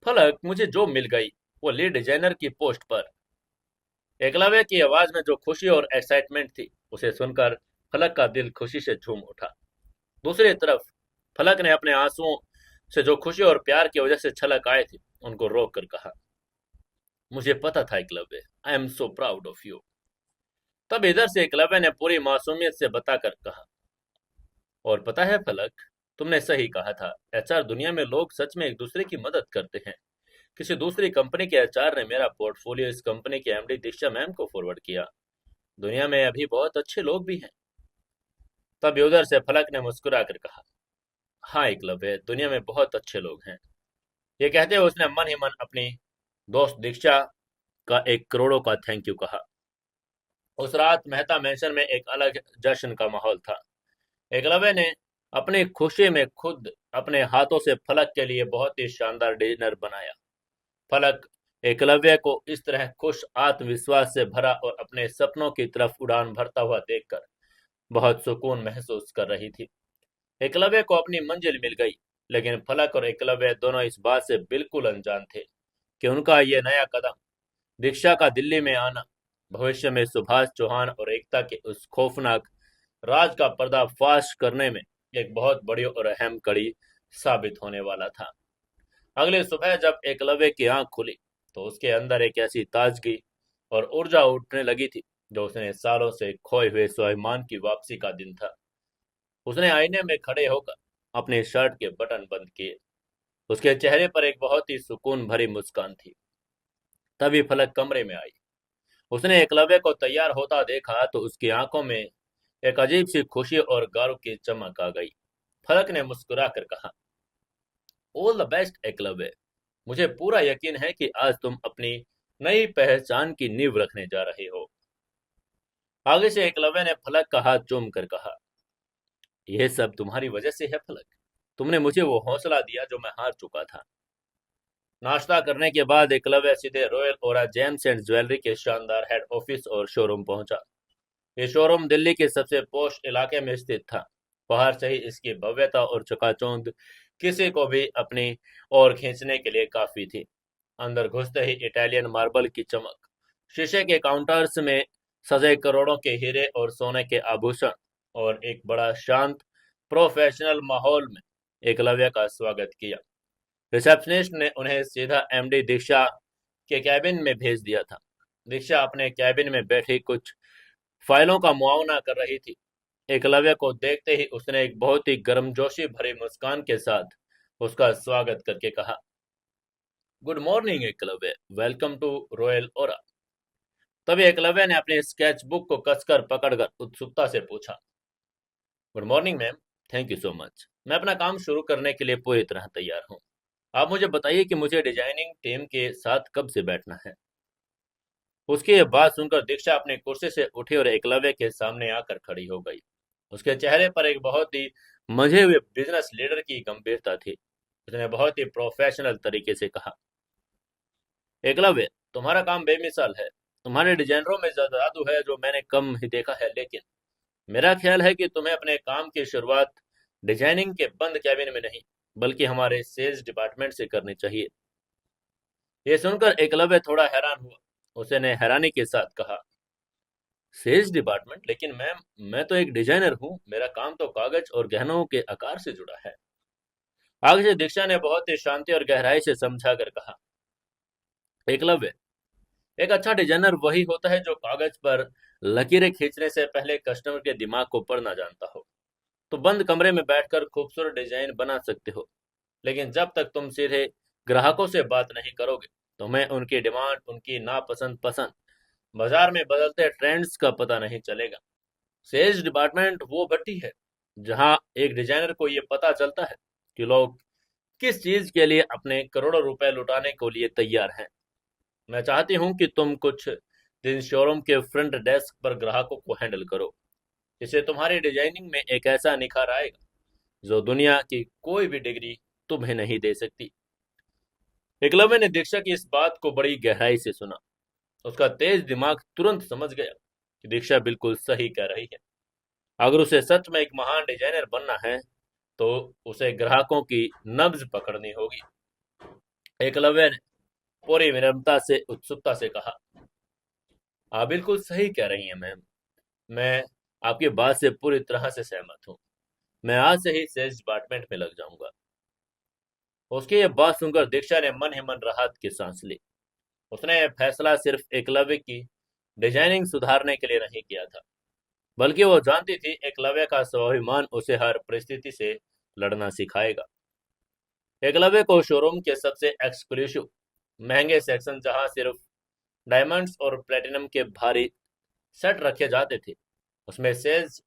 फलक, मुझे जॉब मिल गई, वो लीड डिजाइनर की पोस्ट पर। एकलव्य की आवाज में जो खुशी और एक्साइटमेंट थी, उसे सुनकर फलक का दिल खुशी से झूम उठा। दूसरी तरफ फलक ने अपने आंसुओं से जो खुशी और प्यार की वजह से छलक आए थे, उनको रोक कर कहा, मुझे पता था Eklavya, I am so proud of you. तब इधर से एकलव्य ने पूरी मासूमियत से बताकर कहा, और पता है फलक, तुमने सही कहा था, एचआर दुनिया में लोग सच में एक दूसरे की मदद करते हैं। किसी दूसरी कंपनी के एचआर ने मेरा पोर्टफोलियो इस कंपनी के एमडी दीक्षा मैम को फॉरवर्ड किया। दुनिया में अभी बहुत अच्छे लोग भी हैं। तब उधर से फलक ने मुस्कुरा कर कहा, हाँ एकलव्य, दुनिया में बहुत अच्छे लोग हैं। ये कहते हुए उसने मन ही मन अपनी दोस्त दीक्षा का 1 करोड़ का थैंक यू कहा। उस रात मेहता मैंशन में एक अलग जश्न का माहौल था। एकलव्य ने अपनी खुशी में खुद अपने हाथों से फलक के लिए बहुत ही शानदार डिनर बनाया। फलक एकलव्य को इस तरह खुश, आत्मविश्वास से भरा और अपने सपनों की तरफ उड़ान भरता हुआ देखकर बहुत सुकून महसूस कर रही थी। एकलव्य को अपनी मंजिल मिल गई, लेकिन फलक और एकलव्य दोनों इस बात से बिल्कुल अनजान थे कि उनका ये नया कदम, दीक्षा का दिल्ली में आना, भविष्य में सुभाष चौहान और एकता के उस खौफनाक राज का पर्दाफाश करने में एक बहुत बड़ी और अहम कड़ी साबित होने वाला था। अगली सुबह जब एकलव्य की आंख खुली, तो उसके अंदर एक ऐसी ताजगी और ऊर्जा उठने लगी थी जो उसने सालों से खोए हुए स्वाभिमान की वापसी का दिन था। उसने आईने में खड़े होकर अपने शर्ट के बटन बंद किए। उसके चेहरे पर एक बहुत ही सुकून भरी मुस्कान थी। तभी फलक कमरे में आई। उसने एकलव्य को तैयार होता देखा तो उसकी आंखों में एक अजीब सी खुशी और गर्व की चमक आ गई। फलक ने मुस्कुराकर कहा, ऑल द बेस्ट एकलव्य, मुझे पूरा यकीन है कि आज तुम अपनी नई पहचान की नींव रखने जा रहे हो। आगे से एकलव्य ने फलक का हाथ चूम कर कहा, यह सब तुम्हारी वजह से है फलक, तुमने मुझे वो हौसला दिया जो मैं हार चुका था। नाश्ता करने के बाद एकलव्य सीधे royal aura James and jewellery के शानदार हेड ऑफिस और शोरूम पहुंचा। ये शोरूम दिल्ली के सबसे पॉश इलाके में स्थित था। बाहर से ही इसकी भव्यता और चकाचौंध किसी को भी अपनी ओर खींचने के लिए काफी थी। अंदर घुसते ही इटालियन मार्बल की चमक, शीशे के काउंटर्स में सजे करोड़ों के हीरे और सोने के आभूषण और एक बड़ा शांत प्रोफेशनल माहौल में एकलव्य का स्वागत किया। रिसेप्शनिस्ट ने उन्हें सीधा एमडी दीक्षा के कैबिन में भेज दिया था। दीक्षा अपने कैबिन में बैठी कुछ फाइलों का मुआयना कर रही थी। एकलव्य को देखते ही उसने एक बहुत ही गर्मजोशी भरी मुस्कान के साथ उसका स्वागत करके कहा, good morning Eklavya, welcome to Royal Aura. तभी एकलव्य ने अपनी स्केच बुक को कसकर पकड़कर उत्सुकता से पूछा, good morning ma'am, thank you so much, मैं अपना काम शुरू करने के लिए पूरी तरह तैयार हूँ। आप मुझे बताइए कि मुझे डिजाइनिंग टीम के साथ कब से बैठना है। उसकी ये बात सुनकर दीक्षा अपनी कुर्सी से उठी और एकलव्य के सामने आकर खड़ी हो गई। उसके चेहरे पर एक बहुत ही मंझे हुए बिजनेस लीडर की गंभीरता थी। उसने बहुत ही प्रोफेशनल तरीके से कहा, एकलव्य, तुम्हारा काम बेमिसाल है। तुम्हारे डिजाइनरों में ज्यादा जादू है जो मैंने कम ही देखा है, लेकिन मेरा ख्याल है कि तुम्हें अपने काम की शुरुआत डिजाइनिंग के बंद कैबिन में नहीं, बल्कि हमारे सेल्स डिपार्टमेंट से करनी चाहिए। ये सुनकर एकलव्य थोड़ा हैरान हुआ। उसने हैरानी के साथ कहा, सेल्स डिपार्टमेंट? लेकिन मैम, मैं तो एक डिजाइनर हूँ, मेरा काम तो कागज और गहनों के आकार से जुड़ा है। आगे से दीक्षा ने बहुत ही शांति और गहराई से समझा कर कहा, एकलव्य, एक अच्छा डिजाइनर वही होता है जो कागज पर लकीरें खींचने से पहले कस्टमर के दिमाग को पढ़ना जानता हो। तो बंद कमरे में बैठकर खूबसूरत डिजाइन बना सकते हो, लेकिन जब तक तुम सीधे ग्राहकों से बात नहीं करोगे, तुम्हें उनकी डिमांड, उनकी नापसंद पसंद, बाजार में बदलते ट्रेंड्स का पता नहीं चलेगा। सेल्स डिपार्टमेंट वो भट्टी है जहां एक डिजाइनर को ये पता चलता है कि लोग किस चीज के लिए अपने करोड़ों रुपए लुटाने को लिए तैयार हैं। मैं चाहती हूँ कि तुम कुछ दिन शोरूम के फ्रंट डेस्क पर ग्राहकों को हैंडल करो। इससे तुम्हारी डिजाइनिंग में एक ऐसा निखार आएगा जो दुनिया की कोई भी डिग्री तुम्हें नहीं दे सकती। एकलव्य ने दीक्षा की इस बात को बड़ी गहराई से सुना। उसका तेज दिमाग तुरंत समझ गया कि दीक्षा बिल्कुल सही कह रही है। अगर उसे सच में एक महान डिजाइनर बनना है तो उसे ग्राहकों की नब्ज पकड़नी होगी। एकलव्य ने पूरी विनम्रता से उत्सुकता से कहा, आप बिल्कुल सही कह रही हैं मैम। मैं आपकी बात से पूरी तरह से सहमत हूँ। मैं आज से ही सेल्स डिपार्टमेंट में लग जाऊंगा। उसकी ये बात सुनकर दीक्षा ने मन ही मन राहत की सांस ली। उसने यह फैसला सिर्फ एकलव्य की डिजाइनिंग सुधारने के लिए नहीं किया था, बल्कि वो जानती थी एकलव्य का स्वाभिमान उसे हर परिस्थिति से लड़ना सिखाएगा। एकलव्य को शोरूम के सबसे एक्सक्लूसिव महंगे सेक्शन, जहां सिर्फ डायमंड्स और प्लेटिनम के भारी सेट रखे जाते थे, उसमें सेल्स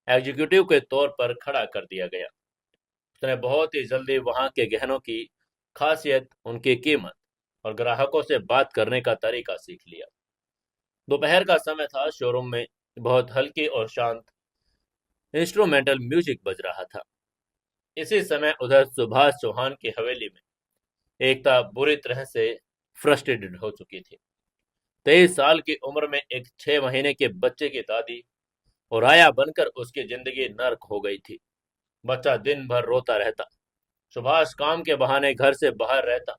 एग्जीक्यूटिव के तौर पर खड़ा कर दिया गया। उसने बहुत ही जल्दी वहां के गहनों की खासियत, उनकी कीमत और ग्राहकों से बात करने का तरीका सीख लिया। दोपहर का समय था। शोरूम में बहुत हल्की और शांत इंस्ट्रूमेंटल म्यूजिक बज रहा था। इसी समय उधर सुभाष चौहान की हवेली में एकता बुरी तरह से फ्रस्ट्रेटेड हो चुकी थी। 23 साल की उम्र में एक 6 महीने के बच्चे की दादी और आया बनकर उसकी जिंदगी नर्क हो गई थी। बच्चा दिन भर रोता रहता। सुभाष काम के बहाने घर से बाहर रहता।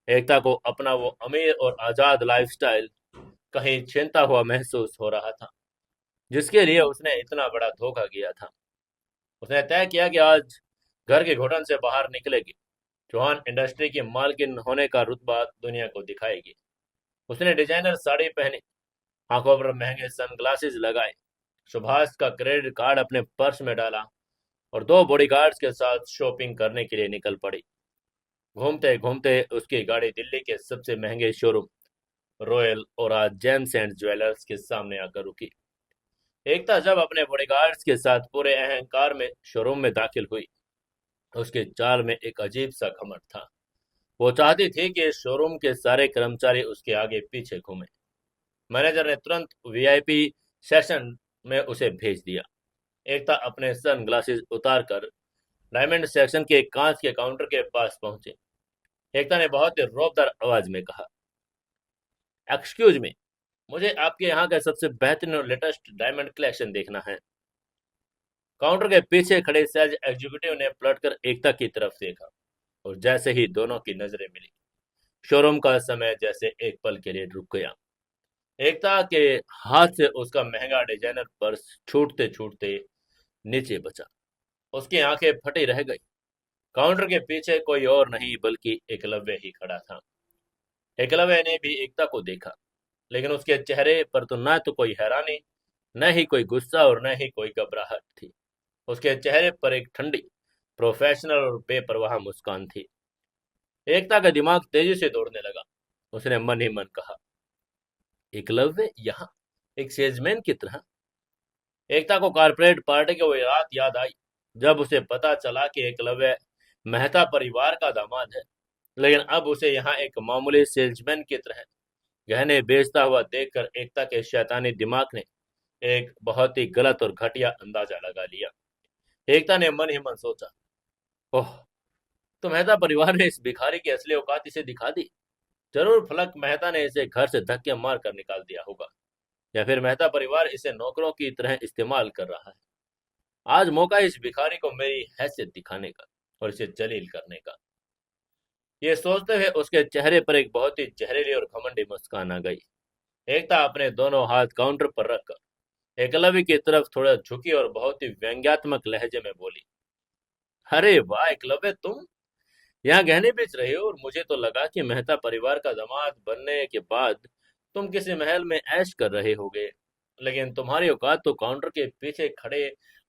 एकता को अपना वो अमीर और आजाद लाइफस्टाइल कहीं छीनता हुआ महसूस हो रहा था, जिसके लिए उसने इतना बड़ा धोखा किया था। उसने तय किया कि आज घर के घुटन से बाहर निकलेगी। चौहान इंडस्ट्री की मालकिन होने का रुतबा दुनिया को दिखाएगी। उसने डिजाइनर साड़ी पहनी, आंखों पर महंगे सनग्लासेस लगाए, सुभाष का क्रेडिट कार्ड अपने पर्स में डाला और 2 बॉडीगार्ड्स के साथ शॉपिंग करने के लिए निकल पड़ी। घूमते घूमते उसकी गाड़ी दिल्ली के सबसे महंगे शोरूम रॉयल और आज जेम्स एंड ज्वेलर्स के सामने आकर रुकी। एकता जब अपने बॉडीगार्ड्स के साथ पूरे अहंकार में शोरूम में दाखिल हुई, उसके चाल में एक अजीब सा घमंड था। वो चाहती थी कि शोरूम के सारे कर्मचारी उसके आगे पीछे घूमें। मैनेजर ने तुरंत वीआईपी सेशन में उसे भेज दिया। एकता अपने सनग्लासेस उतारकर डायमंड सेक्शन के कांच के काउंटर के पास पहुंचे। एकता ने बहुत ही रौबदार आवाज में कहा, एक्सक्यूज मी, मुझे आपके यहाँ का सबसे बेहतरीन और लेटेस्ट डायमंड कलेक्शन देखना है। काउंटर के पीछे खड़े सेल्स एग्जीक्यूटिव ने पलटकर एकता की तरफ देखा और जैसे ही दोनों की नजरें मिली, शोरूम का समय जैसे एक पल के लिए रुक गया। एकता के हाथ से उसका महंगा डिजाइनर पर्स छूटते छूटते नीचे बचा। उसकी आंखें फटी रह गई। काउंटर के पीछे कोई और नहीं बल्कि एकलव्य ही खड़ा था। एकलव्य ने भी एकता को देखा, लेकिन उसके चेहरे पर तो न तो कोई हैरानी, न ही कोई गुस्सा और न ही कोई घबराहट थी। उसके चेहरे पर एक ठंडी, प्रोफेशनल और बेपरवाह मुस्कान थी। एकता का दिमाग तेजी से दौड़ने लगा। उसने मन ही मन कहा, एकलव्य यहाँ एक सेल्समैन की तरह। एकता को कारपोरेट पार्टी की वो रात याद आई जब उसे पता चला कि एकलव्य मेहता परिवार का दामाद है, लेकिन अब उसे यहाँ एक मामूली सेल्समैन की तरह गहने बेचता हुआ देखकर एकता के शैतानी दिमाग ने एक बहुत ही गलत और घटिया अंदाजा लगा लिया। एकता ने मन ही मन सोचा, ओह, तो मेहता परिवार ने इस भिखारी की असली औकात इसे दिखा दी। जरूर फलक मेहता ने इसे घर से धक्के मार कर निकाल दिया होगा, या फिर मेहता परिवार इसे नौकरों की तरह इस्तेमाल कर रहा है। आज मौका इस भिखारी को मेरी हैसियत दिखाने का और इसे जलील करने का। ये सोचते हुए उसके चेहरे पर एक बहुत ही जहरीली और घमंडी मुस्कान आ गई। एकता अपने दोनों हाथ काउंटर पर रखकर एकलव्य की तरफ थोड़ा झुकी और बहुत ही व्यंग्यात्मक लहजे में बोली, अरे वाह एकलव्य, तुम यहाँ गहने बेच रहे हो और मुझे तो लगा कि मेहता परिवार का दामाद बनने के बाद तुम किसी महल में ऐश कर रहे होगे, लेकिन तुम्हारी औकात तो काउंटर के पीछे खड़े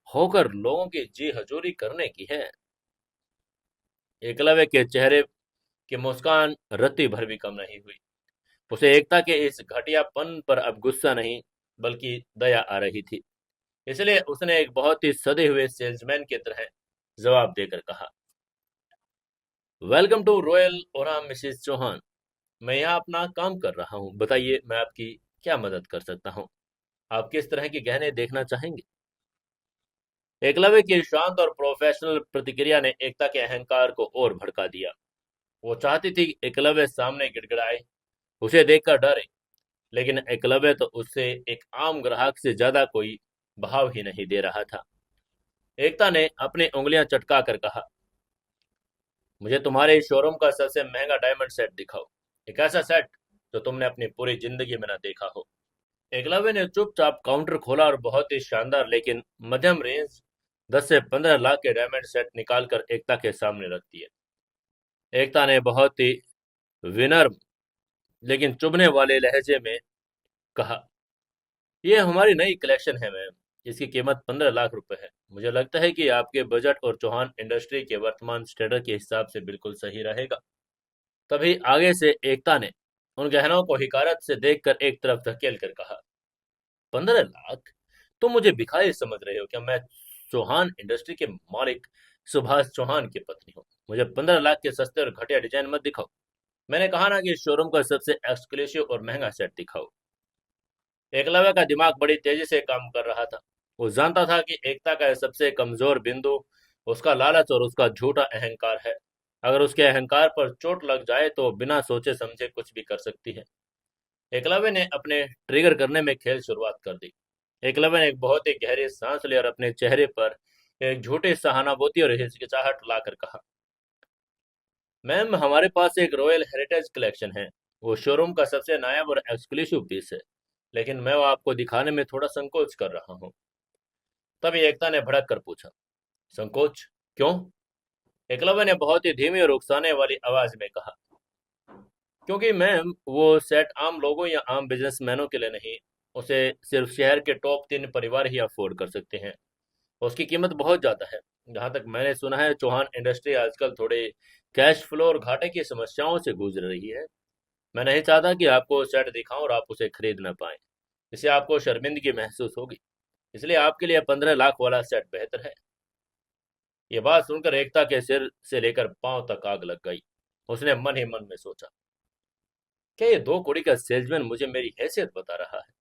होकर लोगों की जी हजूरी करने की है। एकलव्य के चेहरे की मुस्कान रत्ती भर भी कम नहीं हुई। उसे एकता के इस घटियापन पर अब गुस्सा नहीं बल्कि दया आ रही थी। इसलिए उसने एक बहुत ही सदे हुए सेल्समैन की तरह जवाब देकर कहा, welcome to Royal Oram Mrs Chauhan. मैं यहाँ अपना काम कर रहा हूँ। बताइए मैं आपकी क्या मदद कर सकता हूँ। आप किस तरह के गहने देखना चाहेंगे। एकलव्य की शांत और प्रोफेशनल प्रतिक्रिया ने एकता के अहंकार को और भड़का दिया। वो चाहती थी कि एकलव्य सामने गिड़गिड़ाए, उसे देखकर डरे, लेकिन एकलव्य तो उससे एक आम ग्राहक से ज्यादा कोई भाव ही नहीं दे रहा था। एकता ने अपनी उंगलियां चटका कर कहा, मुझे तुम्हारे इस शोरूम का सबसे महंगा डायमंड सेट दिखाओ, एक ऐसा सेट जो तुमने अपनी पूरी जिंदगी में न देखा हो। एकलव्य ने चुपचाप काउंटर खोला और बहुत ही शानदार लेकिन मध्यम रेंज 10 से 15 लाख के डायमंड सेट निकालकर एकता के सामने रख दिए। एकता ने बहुत ही विनम्र लेकिन चुभने वाले लहजे में कहा, ये हमारी नई कलेक्शन है मैम, इसकी कीमत 15 लाख रुपए है। मुझे लगता है कि आपके बजट और चौहान इंडस्ट्री के वर्तमान स्टेटस के हिसाब से बिल्कुल सही रहेगा। तभी आगे से एकता ने उन गहनों को हिकारत से देखकर एक तरफ धकेल कर कहा, 15 लाख? तुम मुझे भिखारी समझ रहे हो क्या? मैं चौहान इंडस्ट्री के मालिक सुभाष चौहान की पत्नी हूँ। मुझे 15 लाख के सस्ते और घटिया डिजाइन मत दिखाओ। मैंने कहा ना कि इस शोरूम का सबसे एक्सक्लूसिव और महंगा सेट दिखाओ। एकलव्य का दिमाग बड़ी तेजी से काम कर रहा था। वो जानता था कि एकता का सबसे कमजोर बिंदु उसका लालच और उसका झूठा अहंकार है। अगर उसके अहंकार पर चोट लग जाए तो बिना सोचे समझे कुछ भी कर सकती है। एकलव्य ने अपने ट्रिगर करने में खेल शुरुआत कर दी। एकलव्य ने एक बहुत ही गहरी सांस ली और अपने चेहरे पर एक झूठी सहानुभूति और हिचकिचाहट लाकर कहा, मैम हमारे पास एक रॉयल हेरिटेज कलेक्शन है। वो शोरूम का सबसे नायाब और एक्सक्लूसिव पीस है, लेकिन मैं वो आपको दिखाने में थोड़ा संकोच कर रहा हूँ। तभी एकता ने भड़क कर पूछा, संकोच? क्यों? एकलव्य ने बहुत ही धीमी और उकसाने वाली आवाज में कहा, क्योंकि मैम वो सेट आम लोगों या आम बिजनेसमैनों के लिए नहीं, उसे सिर्फ शहर के टॉप 3 परिवार ही अफोर्ड कर सकते हैं। उसकी कीमत बहुत ज्यादा है। जहां तक मैंने सुना है चौहान इंडस्ट्री आजकल थोड़े कैश फ्लो और घाटे की समस्याओं से गुजर रही है। मैं नहीं चाहता कि आपको सेट दिखाऊं और आप उसे खरीद न पाएं। इससे आपको शर्मिंदगी महसूस होगी। इसलिए आपके लिए 15 लाख वाला सेट बेहतर है। ये बात सुनकर एकता के सिर से लेकर पांव तक आग लग गई। उसने मन ही मन में सोचा, क्या ये 2 कौड़ी का सेल्समैन मुझे मेरी हैसियत बता रहा है?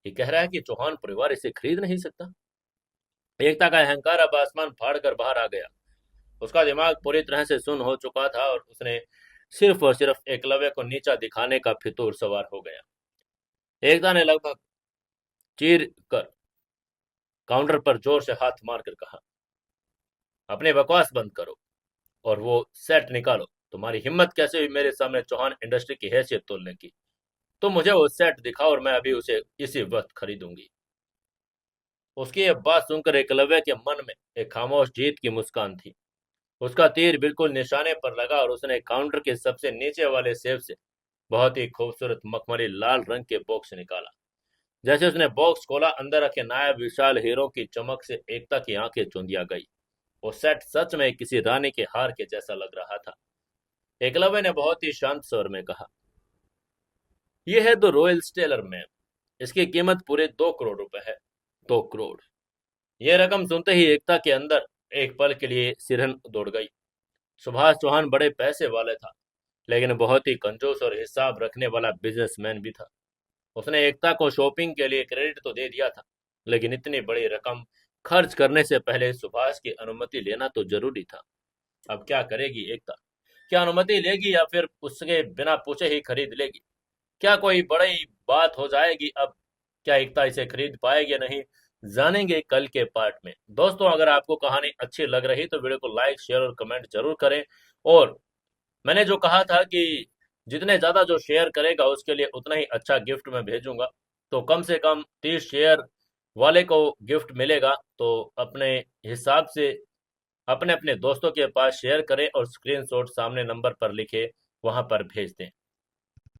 ये कह रहा है कि चौहान परिवार इसे खरीद नहीं सकता। एकता का अहंकार अब आसमान फाड़ कर बाहर आ गया। उसका दिमाग पूरी तरह से सुन्न हो चुका था और उसने सिर्फ और सिर्फ एकलव्य को नीचा दिखाने का फितूर सवार हो गया। एकता ने लगभग चीर कर काउंटर पर जोर से हाथ मारकर कहा, अपनी बकवास बंद करो और वो सेट निकालो। तुम्हारी हिम्मत कैसे हुई मेरे सामने चौहान इंडस्ट्री की हैसियत तोड़ने की? तुम मुझे वो सेट दिखाओ और मैं अभी उसे इसी वक्त खरीदूंगी। उसकी यह बात सुनकर एकलव्य के मन में एक खामोश जीत की मुस्कान थी। उसका तीर बिल्कुल निशाने पर लगा और उसने काउंटर के सबसे नीचे वाले सेब से बहुत ही खूबसूरत मखमली लाल रंग के बॉक्स निकाला। जैसे उसने बॉक्स खोला, अंदर रखे नायाब विशाल हीरो की चमक से एकता की आंखें चौंधिया गई। वो सेट सच में किसी रानी के हार के जैसा लग रहा था। एकलव्य ने बहुत ही शांत स्वर में कहा, यह है द रॉयल स्टेलर मैम। इसकी कीमत पूरे 2 करोड़ रुपए है। 2 करोड़! यह रकम सुनते ही एकता के अंदर एक पल के लिए सिरहन दौड़ गई। सुभाष चौहान बड़े पैसे वाले था, लेकिन बहुत ही कंजूस और हिसाब रखने वाला बिजनेसमैन भी था। उसने एकता को शॉपिंग के लिए क्रेडिट तो दे दिया था, लेकिन इतनी बड़ी रकम खर्च करने से पहले सुभाष की अनुमति लेना तो जरूरी था। अब क्या करेगी एकता? क्या अनुमति लेगी या फिर उसके बिना पूछे ही खरीद लेगी? क्या कोई बड़ी बात हो जाएगी अब? क्या एकता इसे खरीद पाएगी या नहीं, जानेंगे कल के पार्ट में। दोस्तों, अगर आपको कहानी अच्छी लग रही तो वीडियो को लाइक शेयर और कमेंट जरूर करें। और मैंने जो कहा था कि जितने ज्यादा जो शेयर करेगा उसके लिए उतना ही अच्छा गिफ्ट मैं भेजूंगा, तो कम से कम 30 शेयर वाले को गिफ्ट मिलेगा। तो अपने हिसाब से अपने अपने दोस्तों के पास शेयर करें और स्क्रीनशॉट सामने नंबर पर लिखे वहां पर भेज दें।